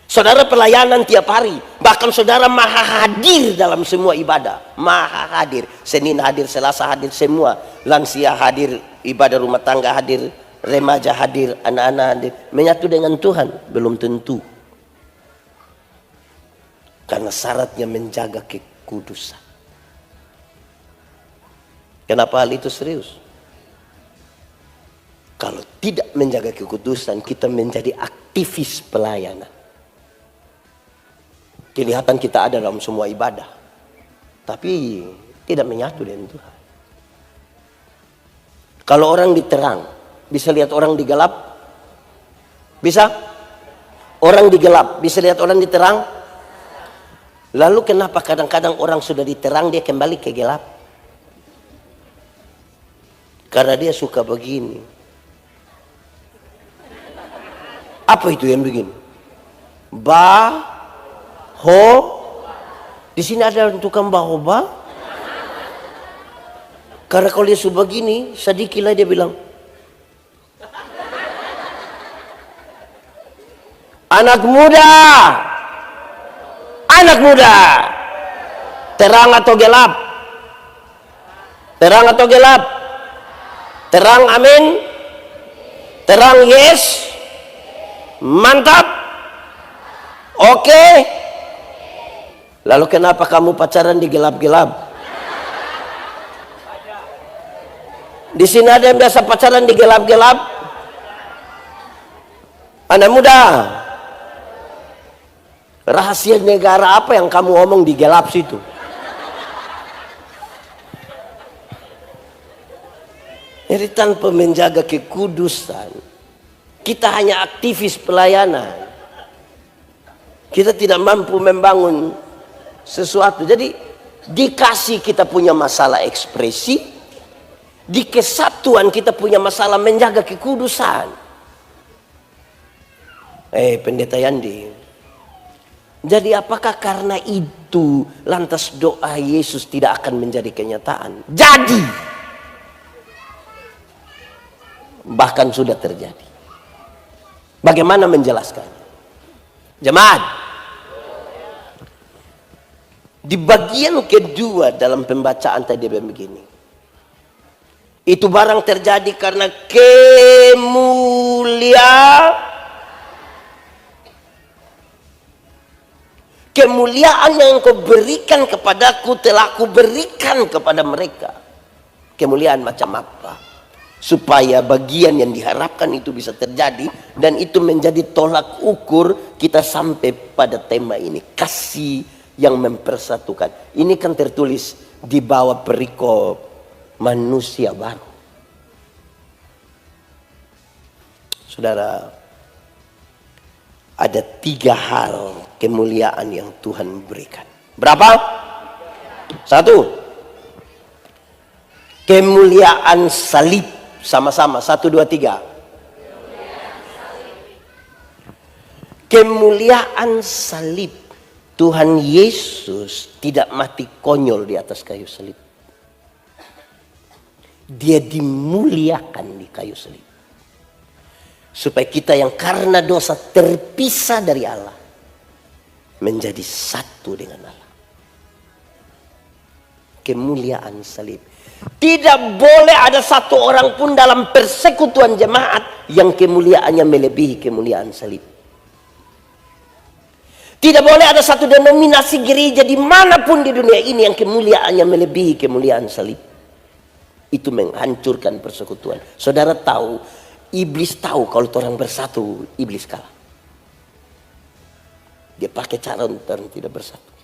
Saudara pelayanan tiap hari, bahkan saudara maha hadir dalam semua ibadah. Maha hadir, Senin hadir, Selasa hadir, semua. Lansia hadir, ibadah rumah tangga hadir, remaja hadir, anak-anak hadir. Menyatu dengan Tuhan, belum tentu. Karena syaratnya menjaga kekudusan. Kenapa hal itu serius? Kalau tidak menjaga kekudusan, kita menjadi aktivis pelayanan. Kelihatan kita ada dalam semua ibadah, tapi tidak menyatu dengan Tuhan. Kalau orang diterang, bisa lihat orang digelap? Bisa? Orang digelap, bisa lihat orang diterang? Lalu kenapa kadang-kadang orang sudah diterang, dia kembali ke gelap? Karena dia suka begini. Apa itu yang begini? Di sini ada tukang bahoba. Karena kalau dia suka begini, sedikit lah dia bilang, anak muda, Terang atau gelap? Terang atau gelap? Terang, amin. Terang, yes. Mantap. Oke. Lalu kenapa kamu pacaran di gelap-gelap? Di sini ada yang biasa pacaran di gelap-gelap? Anak muda, rahasia negara apa yang kamu omong di gelap situ? Jadi tanpa menjaga kekudusan, kita hanya aktivis pelayanan. Kita tidak mampu membangun sesuatu. Jadi dikasih kita punya masalah ekspresi, di kesatuan kita punya masalah menjaga kekudusan. Pendeta Yandi, jadi apakah karena itu lantas doa Yesus tidak akan menjadi kenyataan? Jadi, bahkan sudah terjadi. Bagaimana menjelaskannya? Jemaat, di bagian kedua dalam pembacaan tadi begini, itu barang terjadi karena kemuliaan yang kau berikan kepadaku telah ku berikan kepada mereka. Kemuliaan macam apa? Supaya bagian yang diharapkan itu bisa terjadi, dan itu menjadi tolak ukur kita sampai pada tema ini, kasih yang mempersatukan. Ini kan tertulis di bawah perikop manusia baru. Saudara, ada 3 hal kemuliaan yang Tuhan berikan. Berapa? 1, kemuliaan salib. Sama-sama, 1, 2, 3. Kemuliaan salib. Tuhan Yesus tidak mati konyol di atas kayu salib. Dia dimuliakan di kayu salib. Supaya kita yang karena dosa terpisah dari Allah, menjadi satu dengan Allah. Kemuliaan salib. Tidak boleh ada satu orang pun dalam persekutuan jemaat yang kemuliaannya melebihi kemuliaan salib. Tidak boleh ada satu denominasi gereja dimanapun di dunia ini yang kemuliaannya melebihi kemuliaan salib. Itu menghancurkan persekutuan. Saudara tahu, iblis tahu kalau orang bersatu, iblis kalah. Dia pakai cara untuk tidak bersatu.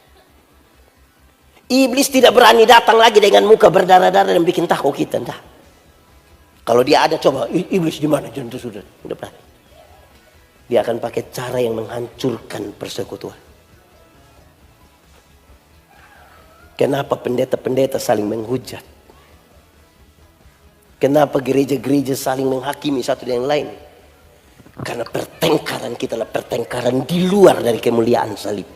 Iblis tidak berani datang lagi dengan muka berdarah-darah dan bikin takut kita. Entah. Kalau dia ada, coba iblis di mana? Jangan sudah berani. Dia akan pakai cara yang menghancurkan persekutuan. Kenapa pendeta-pendeta saling menghujat? Kenapa gereja-gereja saling menghakimi satu dengan yang lain? Karena pertengkaran kita adalah pertengkaran di luar dari kemuliaan salib.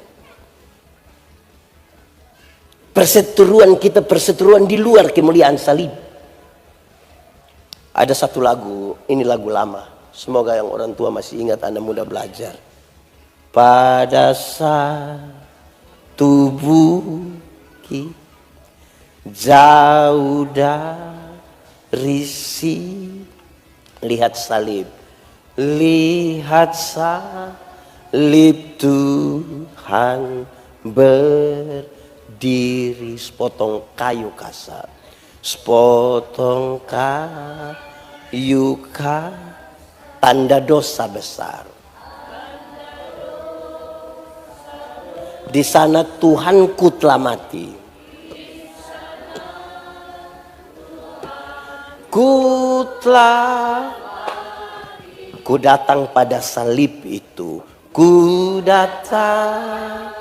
Perseteruan kita perseteruan di luar kemuliaan salib. Ada satu lagu, ini lagu lama. Semoga yang orang tua masih ingat, anak muda belajar. Pada saat tubuh kita jauh dari lihat salib. Lihat salib Tuhan berdiri, sepotong kayu kasar, sepotong kayu tanda dosa besar. Di sana Tuhanku telah mati. Ku datang pada salib itu. Ku datang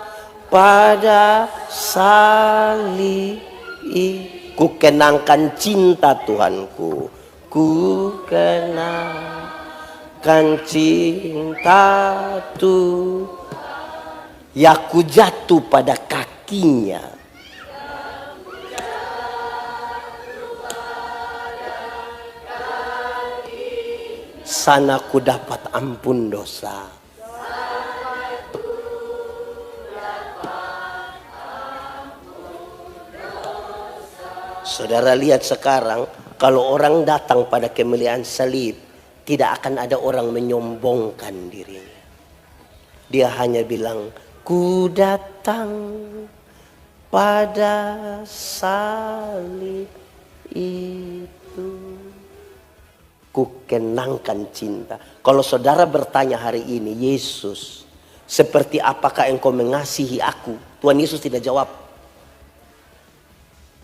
pada salib, ku kenangkan cinta Tuhanku, ku kenangkan cinta Tuhan, ya ku jatuh pada kakinya. Sana ku dapat ampun dosa. Saudara lihat sekarang, kalau orang datang pada kemuliaan salib, tidak akan ada orang menyombongkan dirinya. Dia hanya bilang, ku datang pada salib itu. Ku kenangkan cinta. Kalau saudara bertanya hari ini, Yesus, seperti apakah engkau mengasihi aku? Tuhan Yesus tidak jawab.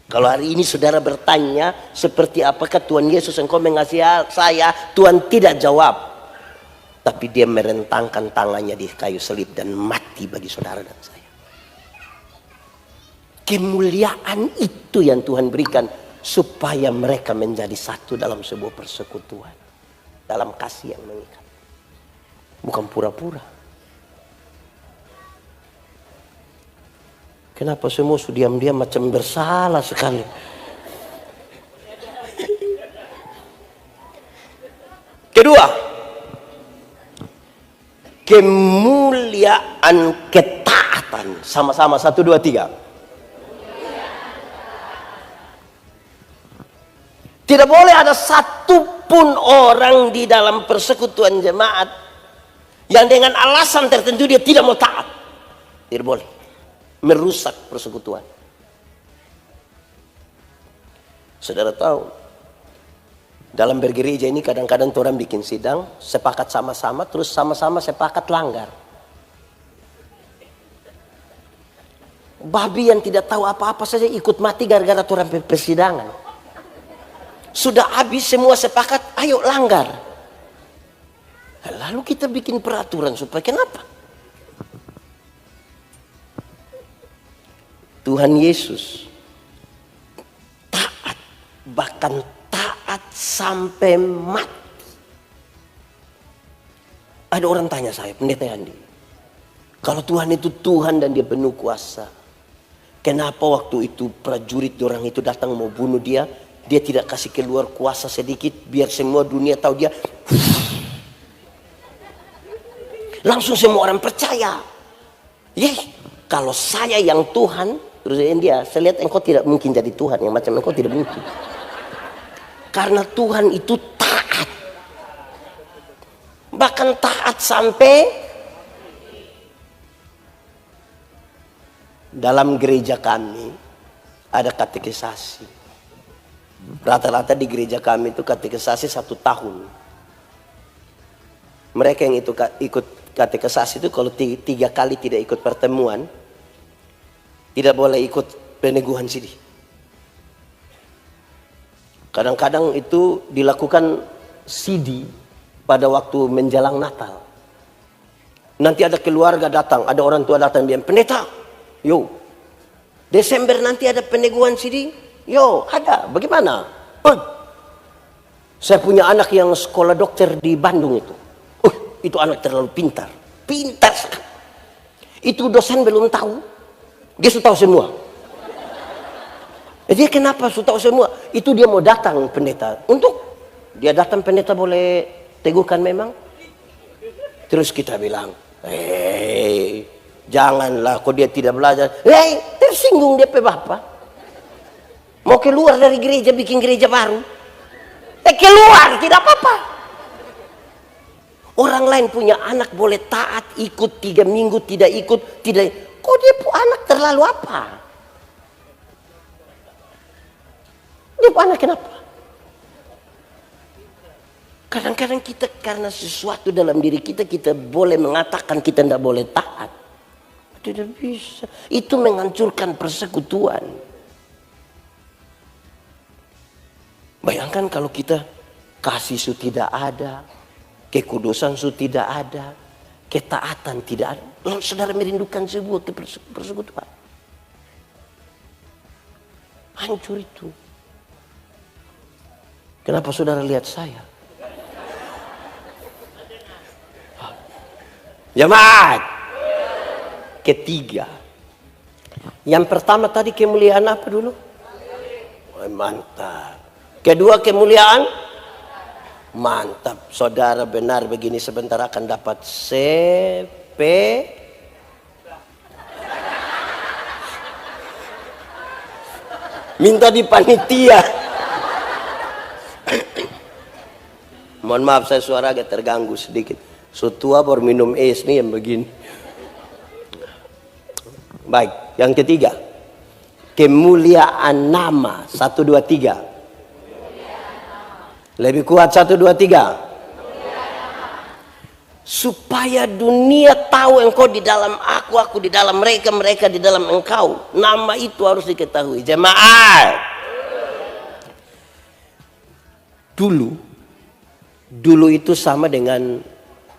Kalau hari ini saudara bertanya, seperti apakah Tuhan Yesus engkau mengasihi saya? Tuhan tidak jawab. Tapi dia merentangkan tangannya di kayu salib dan mati bagi saudara dan saya. Kemuliaan itu yang Tuhan berikan supaya mereka menjadi satu dalam sebuah persekutuan, dalam kasih yang mengikat, bukan pura-pura. Kenapa semua diam-diam macam bersalah sekali? Kedua, kemuliaan ketaatan. Sama-sama, 1, 2, 3. Tidak boleh ada satupun orang di dalam persekutuan jemaat yang dengan alasan tertentu dia tidak mau taat. Tidak boleh. Merusak persekutuan. Saudara tahu, dalam bergereja ini kadang-kadang orang bikin sidang, sepakat sama-sama, terus sama-sama sepakat langgar. Babi yang tidak tahu apa-apa saja ikut mati gara-gara orang persidangan. Sudah habis semua sepakat, ayo langgar. Lalu kita bikin peraturan supaya kenapa? Tuhan Yesus taat, bahkan taat sampai mati. Ada orang tanya saya, Pendeta Andi, kalau Tuhan itu Tuhan dan dia penuh kuasa, kenapa waktu itu prajurit orang itu datang mau bunuh dia, dia tidak kasih keluar kuasa sedikit biar semua dunia tahu dia, langsung semua orang percaya. Kalau saya yang Tuhan, terus dia, saya lihat engkau tidak mungkin jadi Tuhan, yang macam engkau tidak mungkin. Karena Tuhan itu taat, bahkan taat sampai dalam gereja kami ada katekisasi. Rata-rata di gereja kami itu katekisasi 1 tahun. Mereka yang itu ikut katekisasi itu kalau 3 kali tidak ikut pertemuan, tidak boleh ikut peneguhan sidi. Kadang-kadang itu dilakukan sidi pada waktu menjelang Natal. Nanti ada keluarga datang, ada orang tua datang, bilang, Pendeta, yo, Desember nanti ada peneguhan sidi. Yo, ada. Bagaimana? Saya punya anak yang sekolah dokter di Bandung itu. Itu anak terlalu pintar. Pintar sekali. Itu dosen belum tahu. Dia sudah tahu semua. Dia kenapa sudah tahu semua? Itu dia mau datang pendeta. Untuk dia datang pendeta boleh teguhkan memang. Terus kita bilang, janganlah kok dia tidak belajar. Tersinggung dia pe bapak. Mau keluar dari gereja bikin gereja baru. Keluar tidak apa-apa. Orang lain punya anak boleh taat, ikut 3 minggu, tidak ikut, tidak. Kok dia anak terlalu apa? Dia anak kenapa? Kadang-kadang kita karena sesuatu dalam diri kita, kita boleh mengatakan kita tidak boleh taat. Tidak bisa. Itu menghancurkan persekutuan. Bayangkan kalau kita kasih su tidak ada, kekudusan su tidak ada, ketaatan tidak ada. Lalu saudara merindukan sebuah persekutuan. Hancur itu. Kenapa saudara lihat saya? Jemaat. Ketiga. Yang pertama tadi kemuliaan apa dulu? Mantap. Kedua kemuliaan, mantap. Saudara benar begini sebentar akan dapat CP. minta di panitia. Mohon maaf saya suara agak terganggu sedikit. So tua baru minum es nih yang begini. Baik, yang ketiga. Kemuliaan nama. 1, 2, 3. Lebih kuat 1, 2, 3. Supaya dunia tahu engkau di dalam aku di dalam mereka, mereka di dalam engkau. Nama itu harus diketahui. Jemaat. Dulu itu sama dengan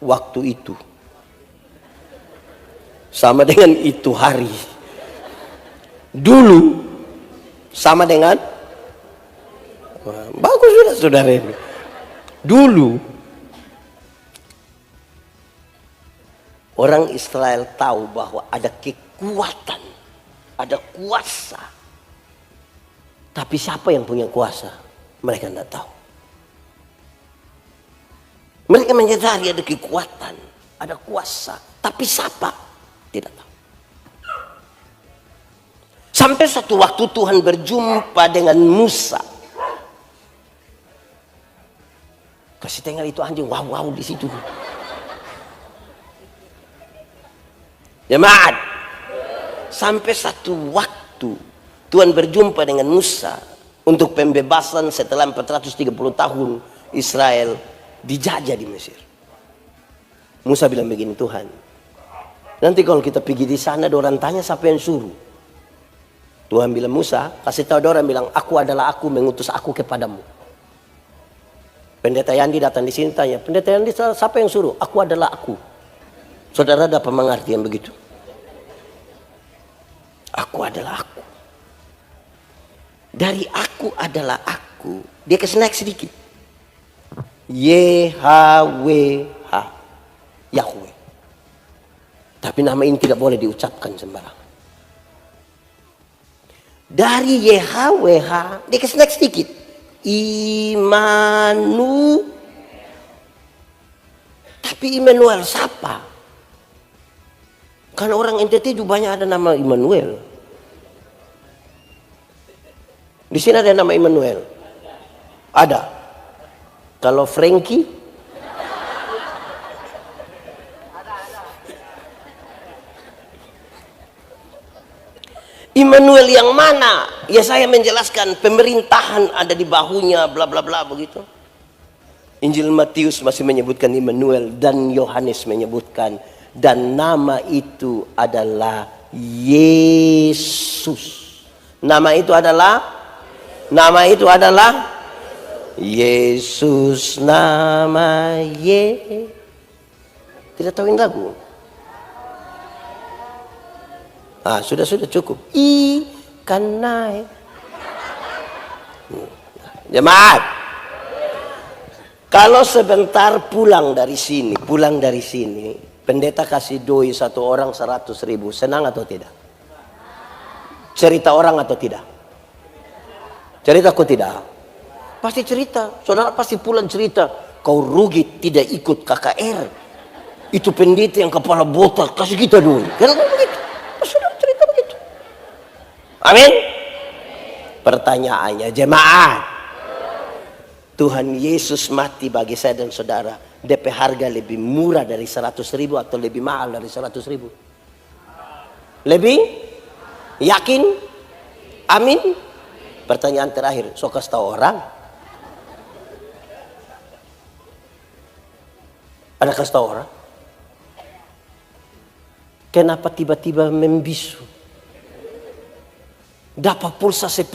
waktu itu. Sama dengan itu hari. Dulu sama dengan bagus sudah saudara ini. Dulu orang Israel tahu bahwa ada kekuatan, ada kuasa. Tapi siapa yang punya kuasa? Mereka tidak tahu. Mereka menyadari ada kekuatan, ada kuasa. Tapi siapa? Tidak tahu. Sampai satu waktu Tuhan berjumpa dengan Musa. Kasih tengok itu anjing, wow di situ. Jemaat, sampai satu waktu Tuhan berjumpa dengan Musa untuk pembebasan setelah 430 tahun Israel dijajah di Mesir. Musa bilang begini, Tuhan, nanti kalau kita pergi di sana, orang tanya siapa yang suruh. Tuhan bilang, Musa, kasih tahu orang bilang, aku adalah aku, mengutus aku kepadamu. Pendeta Yandi datang di sini tanya, Pendeta Yandi siapa yang suruh? Aku adalah aku. Saudara dapat mengerti yang begitu? Aku adalah aku. Dari aku adalah aku. Dia kasih naik sedikit. YHWH. Yahweh. Tapi nama ini tidak boleh diucapkan sembarangan. Dari YHWH, dia kasih naik sedikit. Imanu. Tapi Immanuel siapa? Karena orang NTT juga banyak ada nama Immanuel. Di sini ada nama Immanuel. Ada. Kalau Frankie, Immanuel yang mana? Ya saya menjelaskan pemerintahan ada di bahunya, bla bla bla begitu. Injil Matius masih menyebutkan Immanuel dan Yohanes menyebutkan. Dan nama itu adalah Yesus. Nama itu adalah Yesus, nama Tidak tahuin lagu? Sudah cukup. Ikan naik. Jemaat, kalau sebentar pulang dari sini, pendeta kasih doi satu orang 100.000, senang atau tidak? Cerita orang atau tidak? Cerita kok tidak? Pasti cerita. Saudara pasti pulang cerita. Kau rugi tidak ikut KKR. Itu pendeta yang kepala botak kasih kita doi. Kenapa begitu? Saudara cerita begitu. Amin. Pertanyaannya, jemaat, Tuhan Yesus mati bagi saya dan saudara, DP harga lebih murah dari 100.000 atau lebih mahal dari 100.000? Lebih? Yakin? Amin? Pertanyaan terakhir, so kasih tahu orang? Ada kasih tahu orang? Kenapa tiba-tiba membisu? Dapat pulsa 10.000,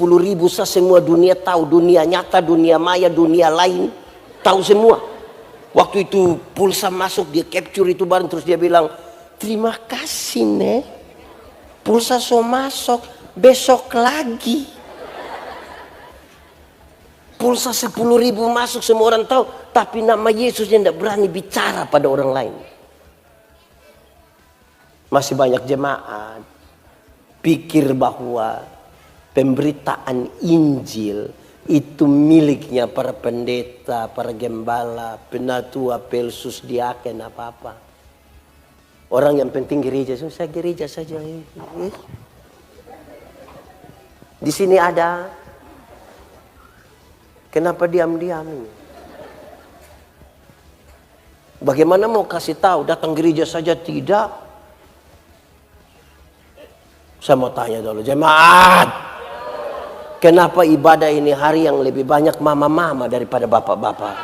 semua dunia tahu, dunia nyata, dunia maya, dunia lain, tahu semua. Waktu itu pulsa masuk, dia capture itu barang, terus dia bilang, terima kasih nih, pulsa so masuk, besok lagi. Pulsa 10.000 masuk, semua orang tahu, tapi nama Yesus yang tidak berani bicara pada orang lain. Masih banyak jemaat pikir bahwa pemberitaan Injil itu miliknya para pendeta, para gembala, penatua, pelsus, diaken, apa-apa. Orang yang penting gereja, saya gereja saja. Di sini ada Kenapa diam-diam ini? Bagaimana mau kasih tahu? Datang gereja saja tidak? Saya mau tanya dulu, jemaat. Kenapa ibadah ini hari yang lebih banyak mama-mama daripada bapak-bapak?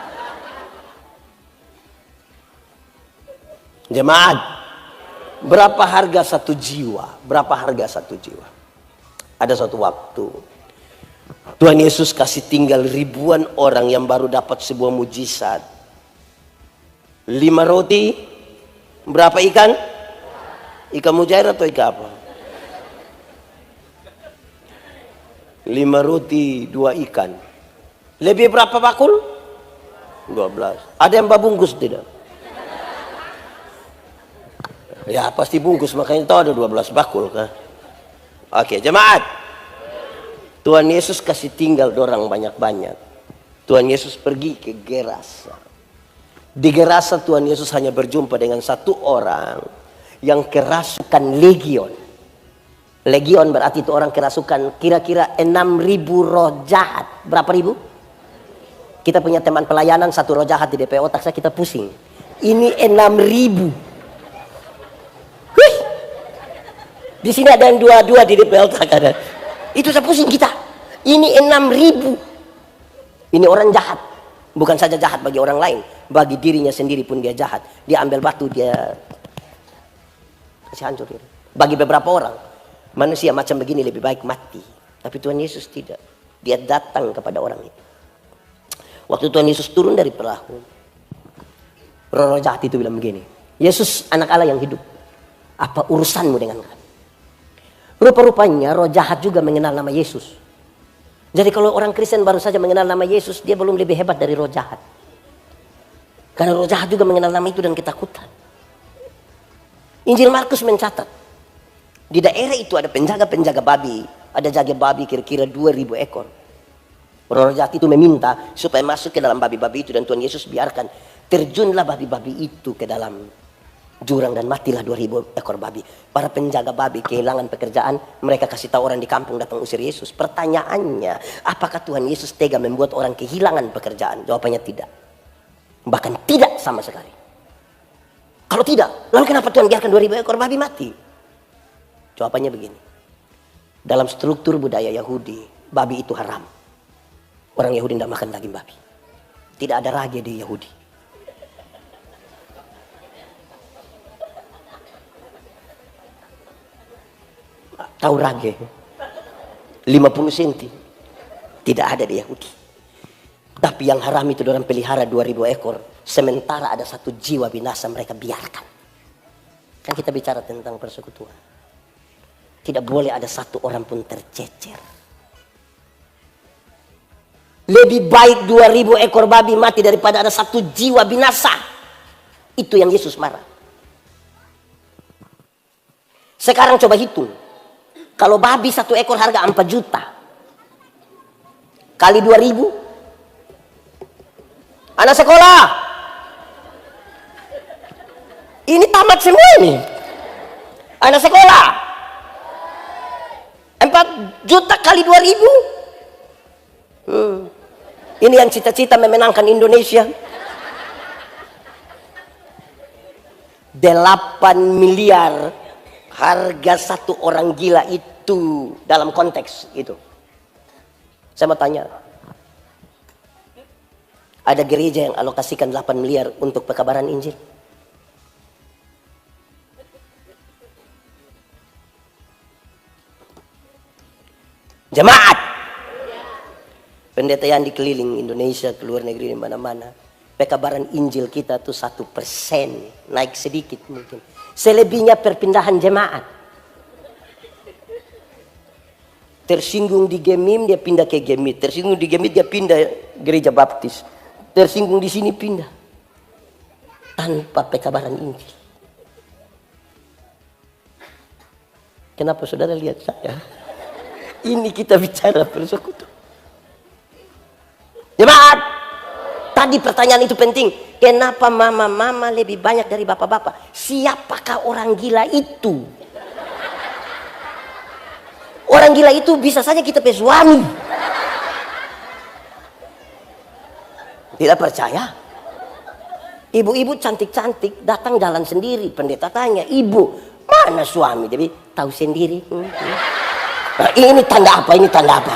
Jemaat, berapa harga satu jiwa? Berapa harga satu jiwa? Ada suatu waktu Tuhan Yesus kasih tinggal ribuan orang yang baru dapat sebuah mujizat. 5 roti, berapa ikan? Ikan mujair atau ikan apa? 5 roti, 2 ikan. Lebih berapa bakul? 12. Ada yang babungkus tidak? Ya pasti bungkus, makanya tahu ada 12 bakul kan? Oke, jemaat. Tuhan Yesus kasih tinggal dorang banyak-banyak. Tuhan Yesus pergi ke Gerasa. Di Gerasa Tuhan Yesus hanya berjumpa dengan satu orang yang kerasukan legion. Legion berarti itu orang kerasukan kira-kira 6.000 roh jahat. Berapa ribu? Kita punya teman pelayanan satu roh jahat di DP otak saya kita pusing. Ini 6.000. Wih. Di sini ada yang 22 di DP otak ada. Itu saya pusing kita. Ini 6.000. Ini orang jahat. Bukan saja jahat bagi orang lain, bagi dirinya sendiri pun dia jahat. Dia ambil batu, dia kasih hancur. Bagi beberapa orang, manusia macam begini lebih baik mati. Tapi Tuhan Yesus tidak. Dia datang kepada orang itu. Waktu Tuhan Yesus turun dari perahu, roh-roh jahat itu bilang begini, Yesus anak Allah yang hidup, apa urusanmu dengan kami? Rupa-rupanya roh jahat juga mengenal nama Yesus. Jadi kalau orang Kristen baru saja mengenal nama Yesus, dia belum lebih hebat dari roh jahat. Karena roh jahat juga mengenal nama itu dan ketakutan. Injil Markus mencatat, di daerah itu ada penjaga-penjaga babi. Ada jaga babi kira-kira 2.000 ekor. Roh jahat itu meminta supaya masuk ke dalam babi-babi itu. Dan Tuhan Yesus biarkan terjunlah babi-babi itu ke dalam jurang dan matilah 2.000 ekor babi. Para penjaga babi kehilangan pekerjaan, mereka kasih tahu orang di kampung datang usir Yesus. Pertanyaannya, apakah Tuhan Yesus tega membuat orang kehilangan pekerjaan? Jawabannya tidak. Bahkan tidak sama sekali. Kalau tidak, lalu kenapa Tuhan biarkan 2.000 ekor babi mati? Jawabannya begini. Dalam struktur budaya Yahudi, babi itu haram. Orang Yahudi tidak makan daging babi. Tidak ada rage di Yahudi. Tahu rage 50 senti tidak ada di Yahudi. Tapi yang haram itu orang pelihara 2.000 ekor, sementara ada 1 jiwa binasa mereka biarkan. Kan kita bicara tentang persekutuan. Tidak boleh ada 1 orang pun tercecer. Lebih baik 2.000 ekor babi mati daripada ada 1 jiwa binasa. Itu yang Yesus marah. Sekarang coba hitung. Kalau babi 1 ekor harga 4 juta. Kali 2.000. Anak sekolah. Ini tamat semua ini. Anak sekolah. 4 juta kali 2.000. Ini yang cita-cita memenangkan Indonesia. 8 miliar. Harga 1 orang gila itu dalam konteks itu. Saya mau tanya. Ada gereja yang alokasikan 8 miliar untuk pekabaran Injil? Jemaat. Pendeta yang dikeliling Indonesia, ke luar negeri, di mana-mana. Pekabaran Injil kita tuh 1%. Naik sedikit mungkin. Selebihnya perpindahan jemaat. Tersinggung di Gemim dia pindah ke Gemit. Tersinggung di Gemit dia pindah gereja baptis. Tersinggung di sini pindah. Tanpa pekabaran Injil. Kenapa saudara lihat saya? Ini kita bicara persekutuan. Jemaat. Tadi pertanyaan itu penting. Kenapa mama-mama lebih banyak dari bapak-bapak? Siapakah orang gila itu? Orang gila itu bisa saja kita punya suami. Tidak percaya? Ibu-ibu cantik-cantik datang jalan sendiri. Pendeta tanya, ibu, mana suami? Jadi tahu sendiri. Nah, ini tanda apa? Ini tanda apa?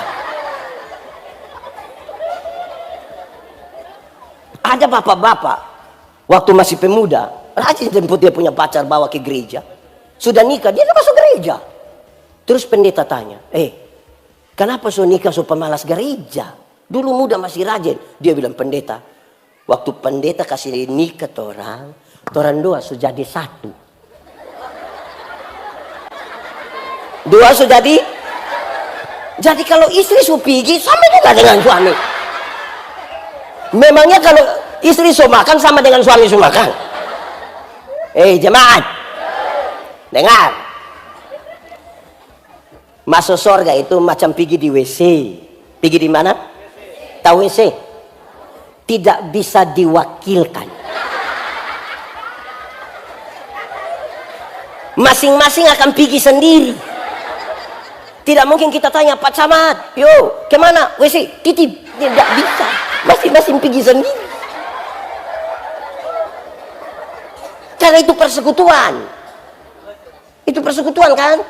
Ada bapak-bapak waktu masih pemuda, rajin jemput dia punya pacar bawa ke gereja. Sudah nikah, dia masuk gereja. Terus pendeta tanya, kenapa so nikah so pemalas gereja? Dulu muda masih rajin. Dia bilang, pendeta, waktu pendeta kasih nikah orang dua sudah jadi satu. Dua sudah jadi kalau istri so pergi sama juga dengan suami. Memangnya kalau istri so makan sama dengan suami so makan? Jemaat, dengar. Masuk surga itu macam pergi di WC. Pergi di mana? Tahu WC? Tidak bisa diwakilkan. Masing-masing akan pergi sendiri. Tidak mungkin kita tanya, Pak Camat, yo kemana? WC, titip. Tidak bisa. Masing-masing pergi sendiri. Karena itu persekutuan. Itu persekutuan kan?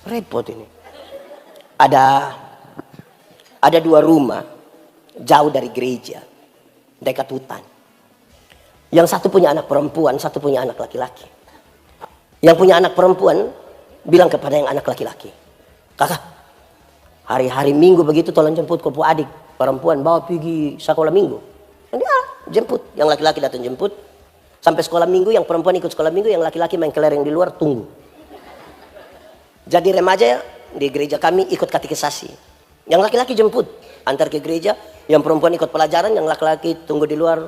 Repot ini. Ada dua rumah jauh dari gereja, dekat hutan. Yang satu punya anak perempuan, satu punya anak laki-laki. Yang punya anak perempuan bilang kepada yang anak laki-laki, kakak, hari-hari minggu begitu tolong jemput kopo adik perempuan bawa pergi sekolah minggu. Dia jemput, yang laki-laki datang jemput sampai sekolah minggu, yang perempuan ikut sekolah minggu, yang laki-laki main kelereng di luar tunggu. Jadi remaja di gereja kami ikut katekisasi. Yang laki-laki jemput antar ke gereja, yang perempuan ikut pelajaran, yang laki-laki tunggu di luar.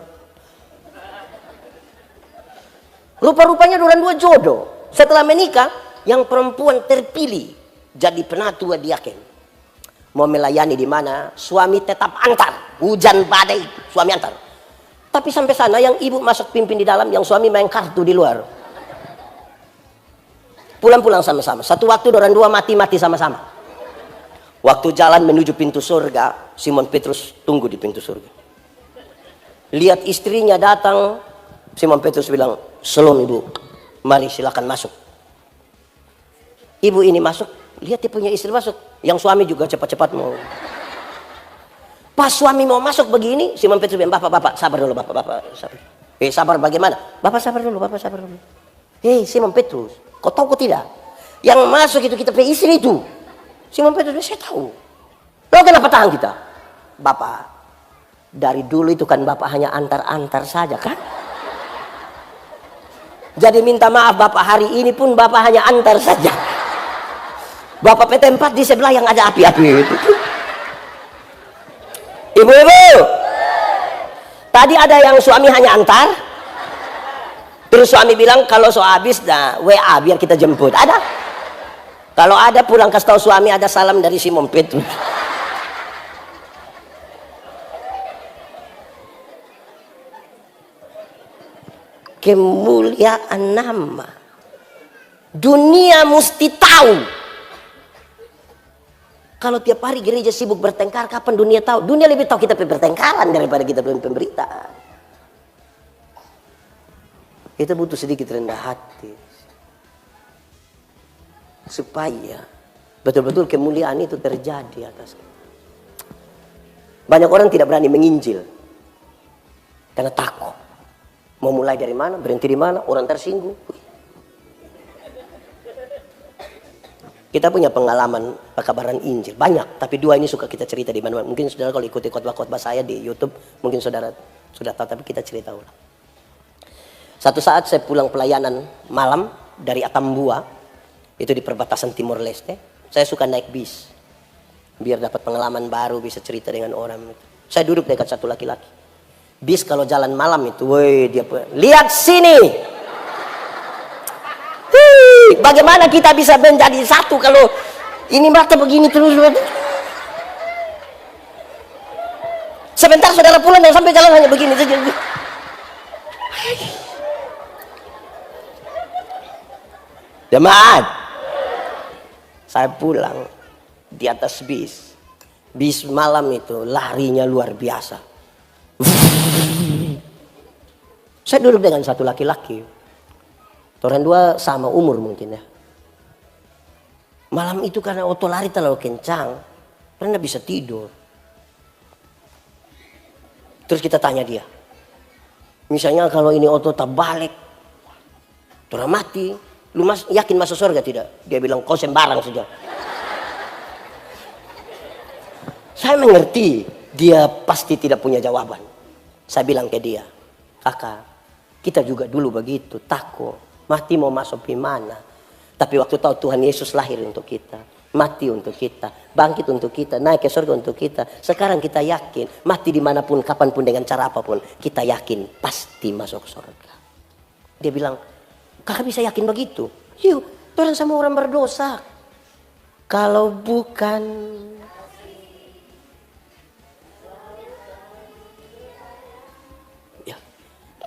Rupa-rupanya orang dua jodoh. Setelah menikah, yang perempuan terpilih jadi penatua diaken. Mau melayani di mana, suami tetap antar. Hujan badai, suami antar. Tapi sampai sana yang ibu masuk pimpin di dalam, yang suami main kartu di luar. Pulang-pulang sama-sama. Satu waktu orang dua mati-mati sama-sama. Waktu jalan menuju pintu surga, Simon Petrus tunggu di pintu surga. Lihat istrinya datang, Simon Petrus bilang, "Shalom ibu, mari silakan masuk." Ibu ini masuk, lihat dia punya istri masuk. Yang suami juga cepat-cepat mau. Pas suami mau masuk begini, Simon Petrus bilang, "Bapak, sabar dulu, bapak, sabar." Sabar bagaimana? Bapak sabar dulu. Simon Petrus, kau tahu kau tidak? Yang masuk itu kita punya istri itu. Simon Petrus, saya tahu. Lalu kenapa tahan kita? Bapak, dari dulu itu kan bapak hanya antar-antar saja kan? Jadi minta maaf bapak, hari ini pun bapak hanya antar saja. Bapak PT4 di sebelah yang ada api-api itu. Ibu-ibu, tadi ada yang suami hanya antar. Terus suami bilang kalau so habis dah WA biar kita jemput. Ada? Kalau ada pulang kasih tahu suami ada salam dari Simon Petrus. Kemuliaan nama. Dunia mesti tahu. Kalau tiap hari gereja sibuk bertengkar, kapan dunia tahu? Dunia lebih tahu kita bertengkaran daripada kita pemberitaan. Kita butuh sedikit rendah hati. Supaya betul-betul kemuliaan itu terjadi atas kita. Banyak orang tidak berani menginjil. Karena takut. Mau mulai dari mana, berhenti di mana, orang tersinggung. Kita punya pengalaman pekabaran Injil banyak, tapi dua ini suka kita cerita di mana-mana. Mungkin saudara kalau ikuti khotbah-khotbah saya di YouTube, mungkin saudara sudah tahu, tapi kita cerita ulang. Satu saat saya pulang pelayanan malam dari Atambua, itu di perbatasan Timor Leste. Saya suka naik bis, biar dapat pengalaman baru, bisa cerita dengan orang. Saya duduk dekat satu laki-laki. Bis kalau jalan malam itu, woi dia lihat sini. Bagaimana kita bisa menjadi satu kalau ini mata begini terus? Sebentar saudara pulang dan sampai jalan hanya begini saja. Jemaat, saya pulang di atas bis. Bis malam itu larinya luar biasa. Saya duduk dengan satu laki-laki. Orang dua sama umur mungkin ya. Malam itu karena oto lari terlalu kencang, karena bisa tidur. Terus kita tanya dia, misalnya kalau ini oto tak balik, orang mati, lu yakin masuk surga tidak? Dia bilang kau sembarang saja. Saya mengerti dia pasti tidak punya jawaban. Saya bilang ke dia, kakak, kita juga dulu begitu, takut, mati mau masuk di mana? Tapi waktu tahu Tuhan Yesus lahir untuk kita, mati untuk kita, bangkit untuk kita, naik ke surga untuk kita. Sekarang kita yakin, mati dimanapun, kapanpun, dengan cara apapun, kita yakin pasti masuk surga. Dia bilang, kakak bisa yakin begitu? Yuk, orang sama orang berdosa. Kalau bukan... Ya,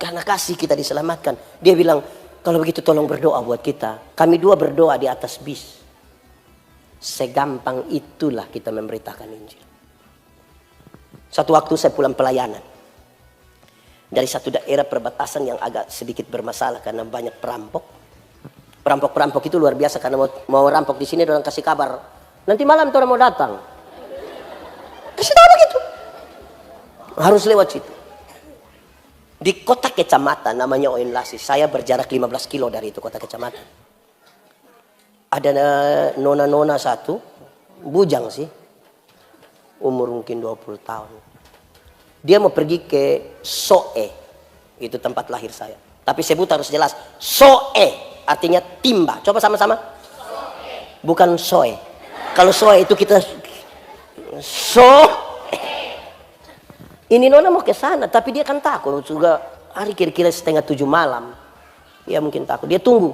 karena kasih kita diselamatkan. Dia bilang, kalau begitu tolong berdoa buat kita. Kami dua berdoa di atas bis. Segampang itulah kita memberitakan Injil. Satu waktu saya pulang pelayanan. Dari satu daerah perbatasan yang agak sedikit bermasalah karena banyak perampok. Perampok-perampok itu luar biasa karena mau rampok di sini orang kasih kabar. Nanti malam orang mau datang. Kasih tahu begitu. Harus lewat situ. Di kota kecamatan namanya Oenlasi. Saya berjarak 15 kilo dari itu kota kecamatan. Ada nona-nona satu, bujang sih. Umur mungkin 20 tahun. Dia mau pergi ke Soe. Itu tempat lahir saya. Tapi sebut harus jelas. Soe artinya timba. Coba sama-sama. Soe. Bukan Soe. Kalau Soe itu kita Ini nona mau ke sana, tapi dia kan takut. Juga hari kira-kira 6:30 malam. Ya mungkin takut. Dia tunggu.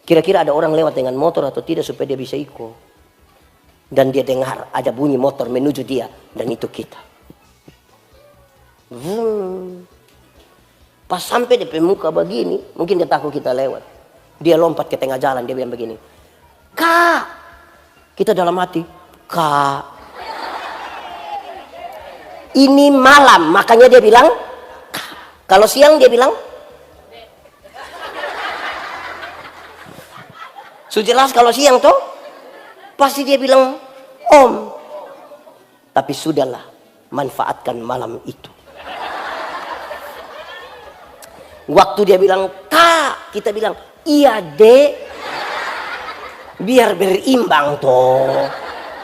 Kira-kira ada orang lewat dengan motor atau tidak supaya dia bisa ikut. Dan dia dengar ada bunyi motor menuju dia. Dan itu kita. Pas sampai di pemuka begini, mungkin dia takut kita lewat. Dia lompat ke tengah jalan, dia bilang begini. Kak! Kita dalam hati. Kak! Ini malam, makanya dia bilang, kalau siang dia bilang, sujelas kalau siang toh, pasti dia bilang, Om. Tapi sudahlah, manfaatkan malam itu. Waktu dia bilang, Kak, kita bilang, iya dek, biar berimbang toh.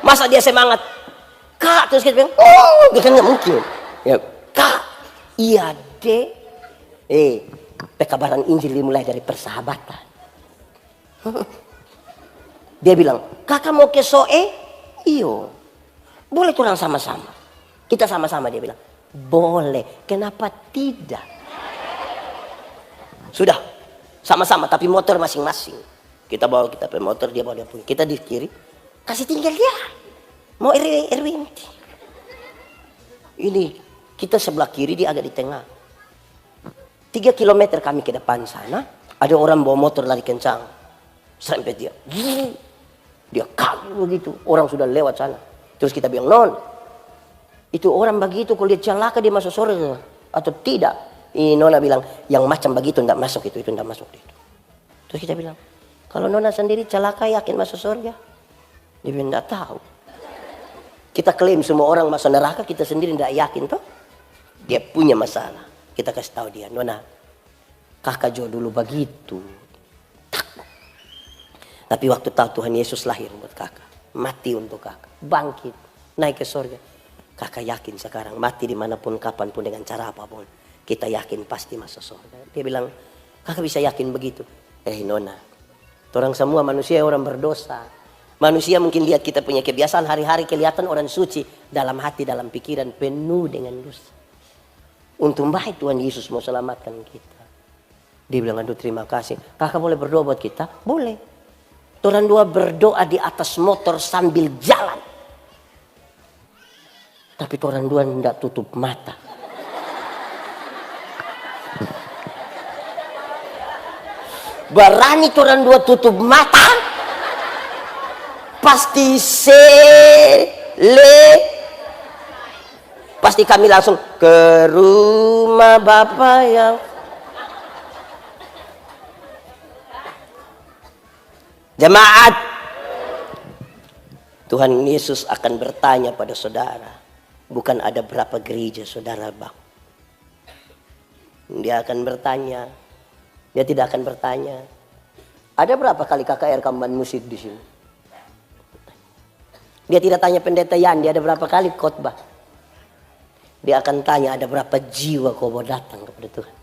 Masa dia semangat, Kak, terus kita bilang, oh, dia kan nggak mungkin. Ya, Kak, iya dek. Pekabaran Injil dimulai dari persahabatan. Dia bilang, kakak mau ke Soe? Iyo. Boleh turang sama-sama. Kita sama-sama, dia bilang. Boleh, kenapa tidak? Sudah, sama-sama, tapi motor masing-masing. Kita bawa kita pe motor, dia bawa dia punya. Kita di kiri, kasih tinggal dia. Mau RW inti. Ini kita sebelah kiri, dia agak di tengah. 3 kilometer kami ke depan sana, ada orang bawa motor lari kencang. Sampai dia. Dia kaget begitu. Orang sudah lewat sana. Terus kita bilang, non, itu orang begitu kalau dia celaka dia masuk surga atau tidak? Ini nona bilang, yang macam begitu tidak masuk itu tidak masuk itu. Terus kita bilang, kalau nona sendiri celaka yakin masuk surga? Dia bilang, tidak tahu. Kita klaim semua orang masuk neraka, kita sendiri tidak yakin toh. Dia punya masalah. Kita kasih tahu dia, nona, kakak Jo dulu begitu. Takut. Tapi waktu tahu Tuhan Yesus lahir buat kakak, mati untuk kakak, bangkit, naik ke surga. Kakak yakin sekarang, mati dimanapun, kapanpun, dengan cara apapun, kita yakin pasti masuk surga. Dia bilang, kakak bisa yakin begitu? Nona, orang semua manusia orang berdosa. Manusia mungkin lihat kita punya kebiasaan hari-hari kelihatan orang suci. Dalam hati, dalam pikiran penuh dengan dosa. Untung baik Tuhan Yesus mau selamatkan kita. Dia bilang, aduh terima kasih. Kakak boleh berdoa buat kita? Boleh. Orang dua berdoa di atas motor sambil jalan. Tapi orang dua tidak tutup mata. Berani orang dua tutup mata. Pasti pasti kami langsung ke rumah Bapak yang... Jemaat, Tuhan Yesus akan bertanya pada saudara, bukan ada berapa gereja saudara bang. Dia akan bertanya, dia tidak akan bertanya, ada berapa kali KKR kamu main musik di sini? Dia tidak tanya pendeta Yandi ada berapa kali khotbah. Dia akan tanya ada berapa jiwa kau mau datang kepada Tuhan.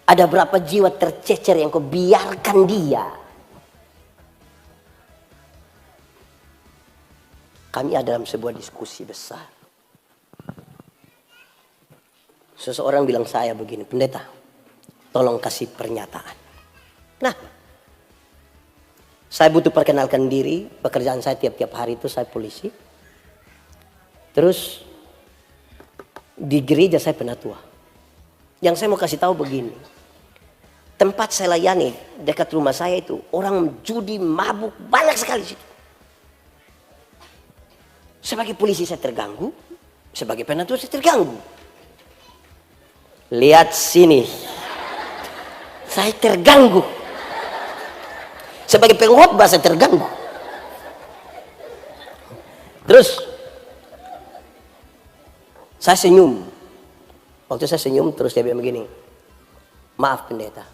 Ada berapa jiwa tercecer yang kau biarkan dia. Kami ada dalam sebuah diskusi besar. Seseorang bilang saya begini, pendeta, tolong kasih pernyataan. Nah, saya butuh perkenalkan diri, pekerjaan saya tiap-tiap hari itu saya polisi. Terus di gereja saya penatua. Yang saya mau kasih tahu begini, tempat saya layani dekat rumah saya itu orang judi, mabuk, banyak sekali situ. Sebagai polisi saya terganggu, sebagai penatua saya terganggu. Lihat sini, saya terganggu. Sebagai pengkhotbah saya terganggu. Terus saya senyum. Waktu saya senyum terus dia bilang begini, maaf pendeta,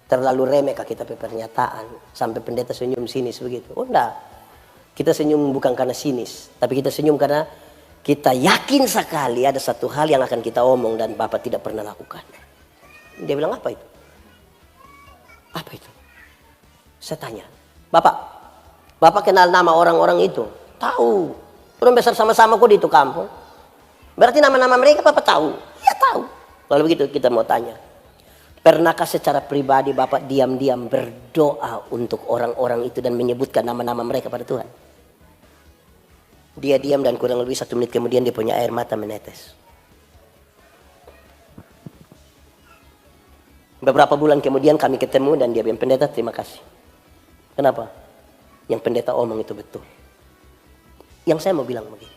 terlalu remeh kah kita pernyataan sampai pendeta senyum sinis begitu. Oh enggak. Kita senyum bukan karena sinis, tapi kita senyum karena kita yakin sekali ada satu hal yang akan kita omong dan Bapak tidak pernah lakukan. Dia bilang apa itu? Apa itu? Saya tanya, Bapak kenal nama orang-orang itu? Tahu. Orang besar sama-sama kok di itu kampung. Berarti nama-nama mereka Bapak tahu? Ya tahu. Lalu begitu kita mau tanya, pernahkah secara pribadi Bapak diam-diam berdoa untuk orang-orang itu dan menyebutkan nama-nama mereka pada Tuhan? Dia diam dan kurang lebih 1 menit kemudian dia punya air mata menetes. Beberapa bulan kemudian kami ketemu dan dia bilang, pendeta terima kasih. Kenapa? Yang pendeta omong itu betul. Yang saya mau bilang begini,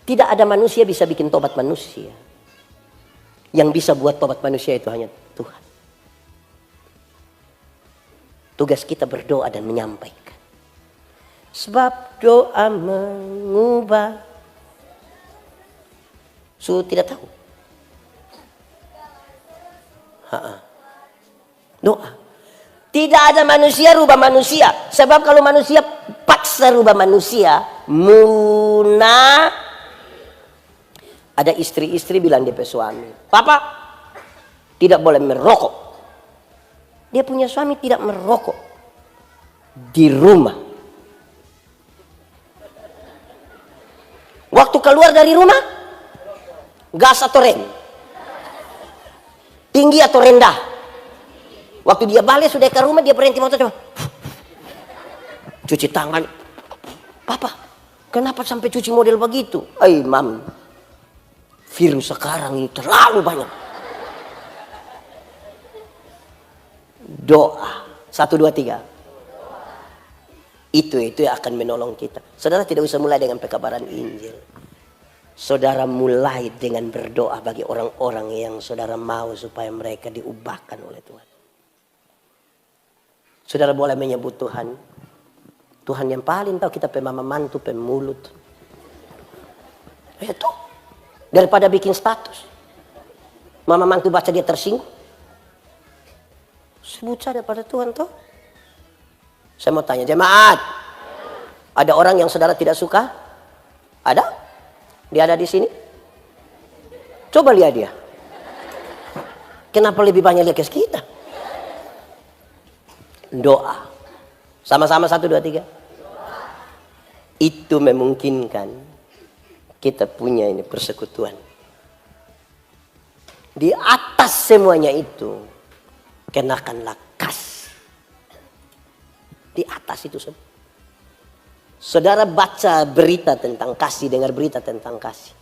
tidak ada manusia bisa bikin tobat manusia. Yang bisa buat tobat manusia itu hanya Tuhan. Tugas kita berdoa dan menyampaikan. Sebab doa mengubah. Tidak tahu. Doa. Tidak ada manusia rubah manusia. Sebab kalau manusia paksa rubah manusia, munah. Ada istri-istri bilang dia suami, Papa tidak boleh merokok. Dia punya suami tidak merokok di rumah. Waktu keluar dari rumah, gas atau rem, tinggi atau rendah. Waktu dia balik sudah ke rumah dia berhenti motor coba, cuci tangan. Papa, kenapa sampai cuci model begitu? Mam, virus sekarang ini terlalu banyak. Doa 1, 2, 3. Itu yang akan menolong kita. Saudara tidak usah mulai dengan pekabaran Injil. Saudara mulai dengan berdoa bagi orang-orang yang saudara mau supaya mereka diubahkan oleh Tuhan. Saudara boleh menyebut Tuhan. Tuhan yang paling tahu kita pemama mantu, pemulut. Itu. Daripada bikin status. Mama mantu baca dia tersinggung. Sebut saja pada Tuhan toh. Saya mau tanya jemaat, ada orang yang saudara tidak suka? Ada? Dia ada di sini? Coba lihat dia. Kenapa lebih banyak lihat ke kita? Doa. Sama-sama 1, 2, 3. Itu memungkinkan kita punya ini persekutuan. Di atas semuanya itu, kenakanlah kasih. Di atas itu semua. Saudara baca berita tentang kasih, dengar berita tentang kasih.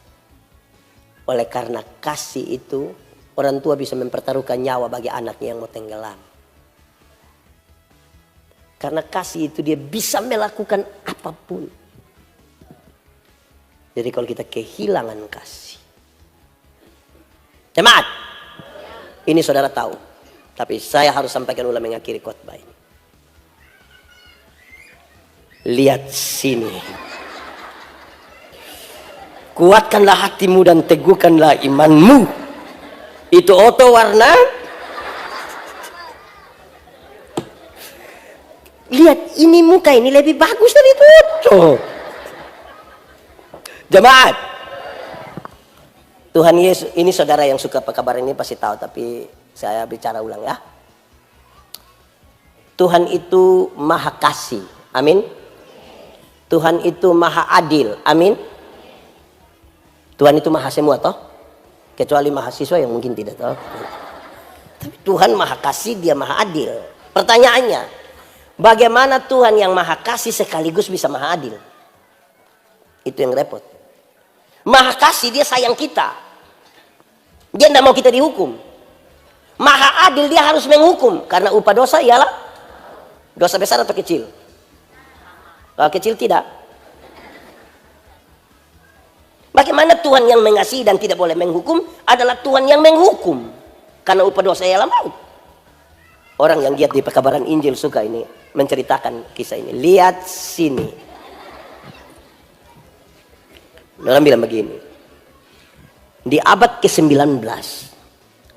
Oleh karena kasih itu, orang tua bisa mempertaruhkan nyawa bagi anaknya yang mau tenggelam. Karena kasih itu dia bisa melakukan apapun. Jadi kalau kita kehilangan kasih. Jemaat, ini saudara tahu. Tapi saya harus sampaikan ulang mengakhiri khotbah ini. Lihat sini. Kuatkanlah hatimu dan teguhkanlah imanmu. Itu oto warna. Lihat ini muka ini lebih bagus dari itu oto. Jemaat. Tuhan Yesus, ini saudara yang suka kabar ini pasti tahu, tapi saya bicara ulang ya. Tuhan itu maha kasih. Amin. Tuhan itu maha adil. Amin. Tuhan itu maha semua toh. Kecuali mahasiswa yang mungkin tidak tahu. Tapi Tuhan maha kasih, dia maha adil. Pertanyaannya, bagaimana Tuhan yang maha kasih sekaligus bisa maha adil? Itu yang repot. Maha kasih, dia sayang kita. Dia tidak mau kita dihukum. Maha adil, dia harus menghukum. Karena upah dosa ialah dosa besar atau kecil? Kalau kecil tidak. Bagaimana Tuhan yang mengasihi dan tidak boleh menghukum adalah Tuhan yang menghukum. Karena upah dosa ialah maut. Orang yang giat di pekabaran Injil suka ini menceritakan kisah ini. Lihat sini. Orang bilang begini. Di abad ke-19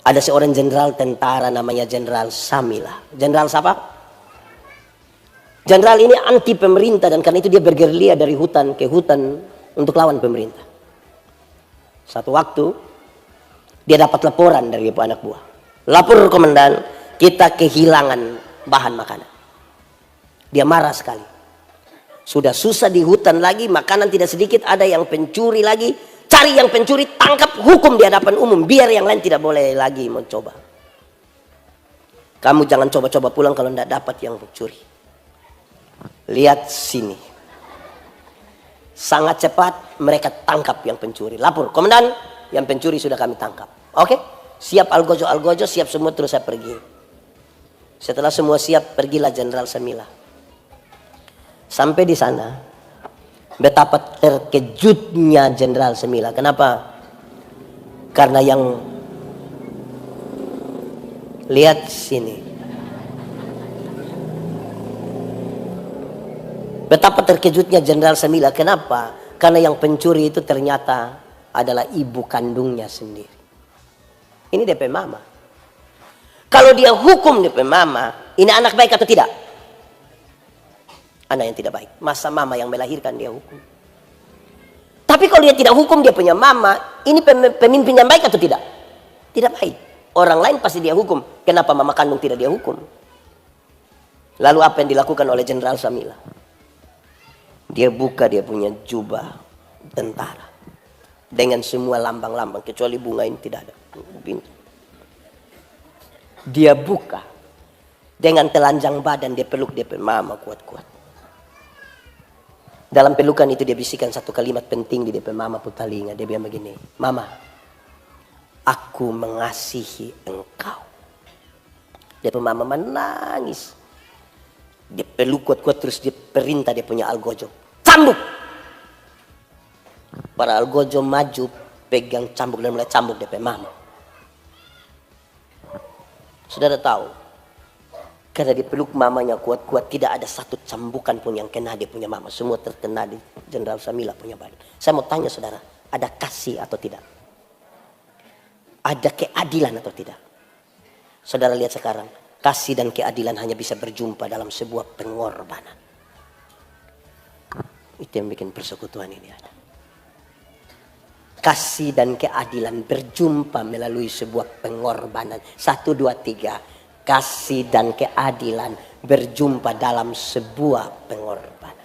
ada seorang jenderal tentara namanya Jenderal Samila. Jenderal siapa? Jenderal ini anti pemerintah dan karena itu dia bergerilya dari hutan ke hutan untuk lawan pemerintah. Satu waktu dia dapat laporan dari anak buah. Lapor komandan, kita kehilangan bahan makanan. Dia marah sekali. Sudah susah di hutan lagi, makanan tidak sedikit, ada yang pencuri lagi. Cari yang pencuri, tangkap, hukum di hadapan umum. Biar yang lain tidak boleh lagi mencoba. Kamu jangan coba-coba pulang kalau tidak dapat yang pencuri. Lihat sini. Sangat cepat mereka tangkap yang pencuri. Lapor, komandan, yang pencuri sudah kami tangkap. Oke? Siap algojo, siap semua, terus saya pergi. Setelah semua siap, pergilah Jenderal Samila. Sampai di sana, betapa terkejutnya Jenderal Samila. Kenapa? Karena yang lihat sini. Betapa terkejutnya Jenderal Samila. Kenapa? Karena yang pencuri itu ternyata adalah ibu kandungnya sendiri. Ini DP mama. Kalau dia hukum DP mama, ini anak baik atau tidak? Anak yang tidak baik. Masa mama yang melahirkan dia hukum? Tapi kalau dia tidak hukum dia punya mama, ini pemimpin yang baik atau tidak? Tidak baik. Orang lain pasti dia hukum. Kenapa mama kandung tidak dia hukum? Lalu apa yang dilakukan oleh Jenderal Samila? Dia buka dia punya jubah tentara. Dengan semua lambang-lambang. Kecuali bunga ini tidak ada. Dia buka. Dengan telanjang badan dia peluk dia mama kuat-kuat. Dalam pelukan itu dia bisikan satu kalimat penting di DP mama putalinga. Dia bilang begini, mama, aku mengasihi engkau. DP mama menangis. Dia peluk kuat-kuat terus dia perintah dia punya algojo. Cambuk! Para algojo maju pegang cambuk dan mulai cambuk DP mama. Saudara tahu, karena dipeluk mamanya kuat-kuat, tidak ada satu cambukan pun yang kena dia punya mama. Semua terkena di Jenderal Samila punya badan. Saya mau tanya saudara, ada kasih atau tidak? Ada keadilan atau tidak? Saudara lihat sekarang, kasih dan keadilan hanya bisa berjumpa dalam sebuah pengorbanan. Itu yang bikin persekutuan ini ada. Kasih dan keadilan berjumpa melalui sebuah pengorbanan. 1, 2, 3. Kasih dan keadilan berjumpa dalam sebuah pengorbanan.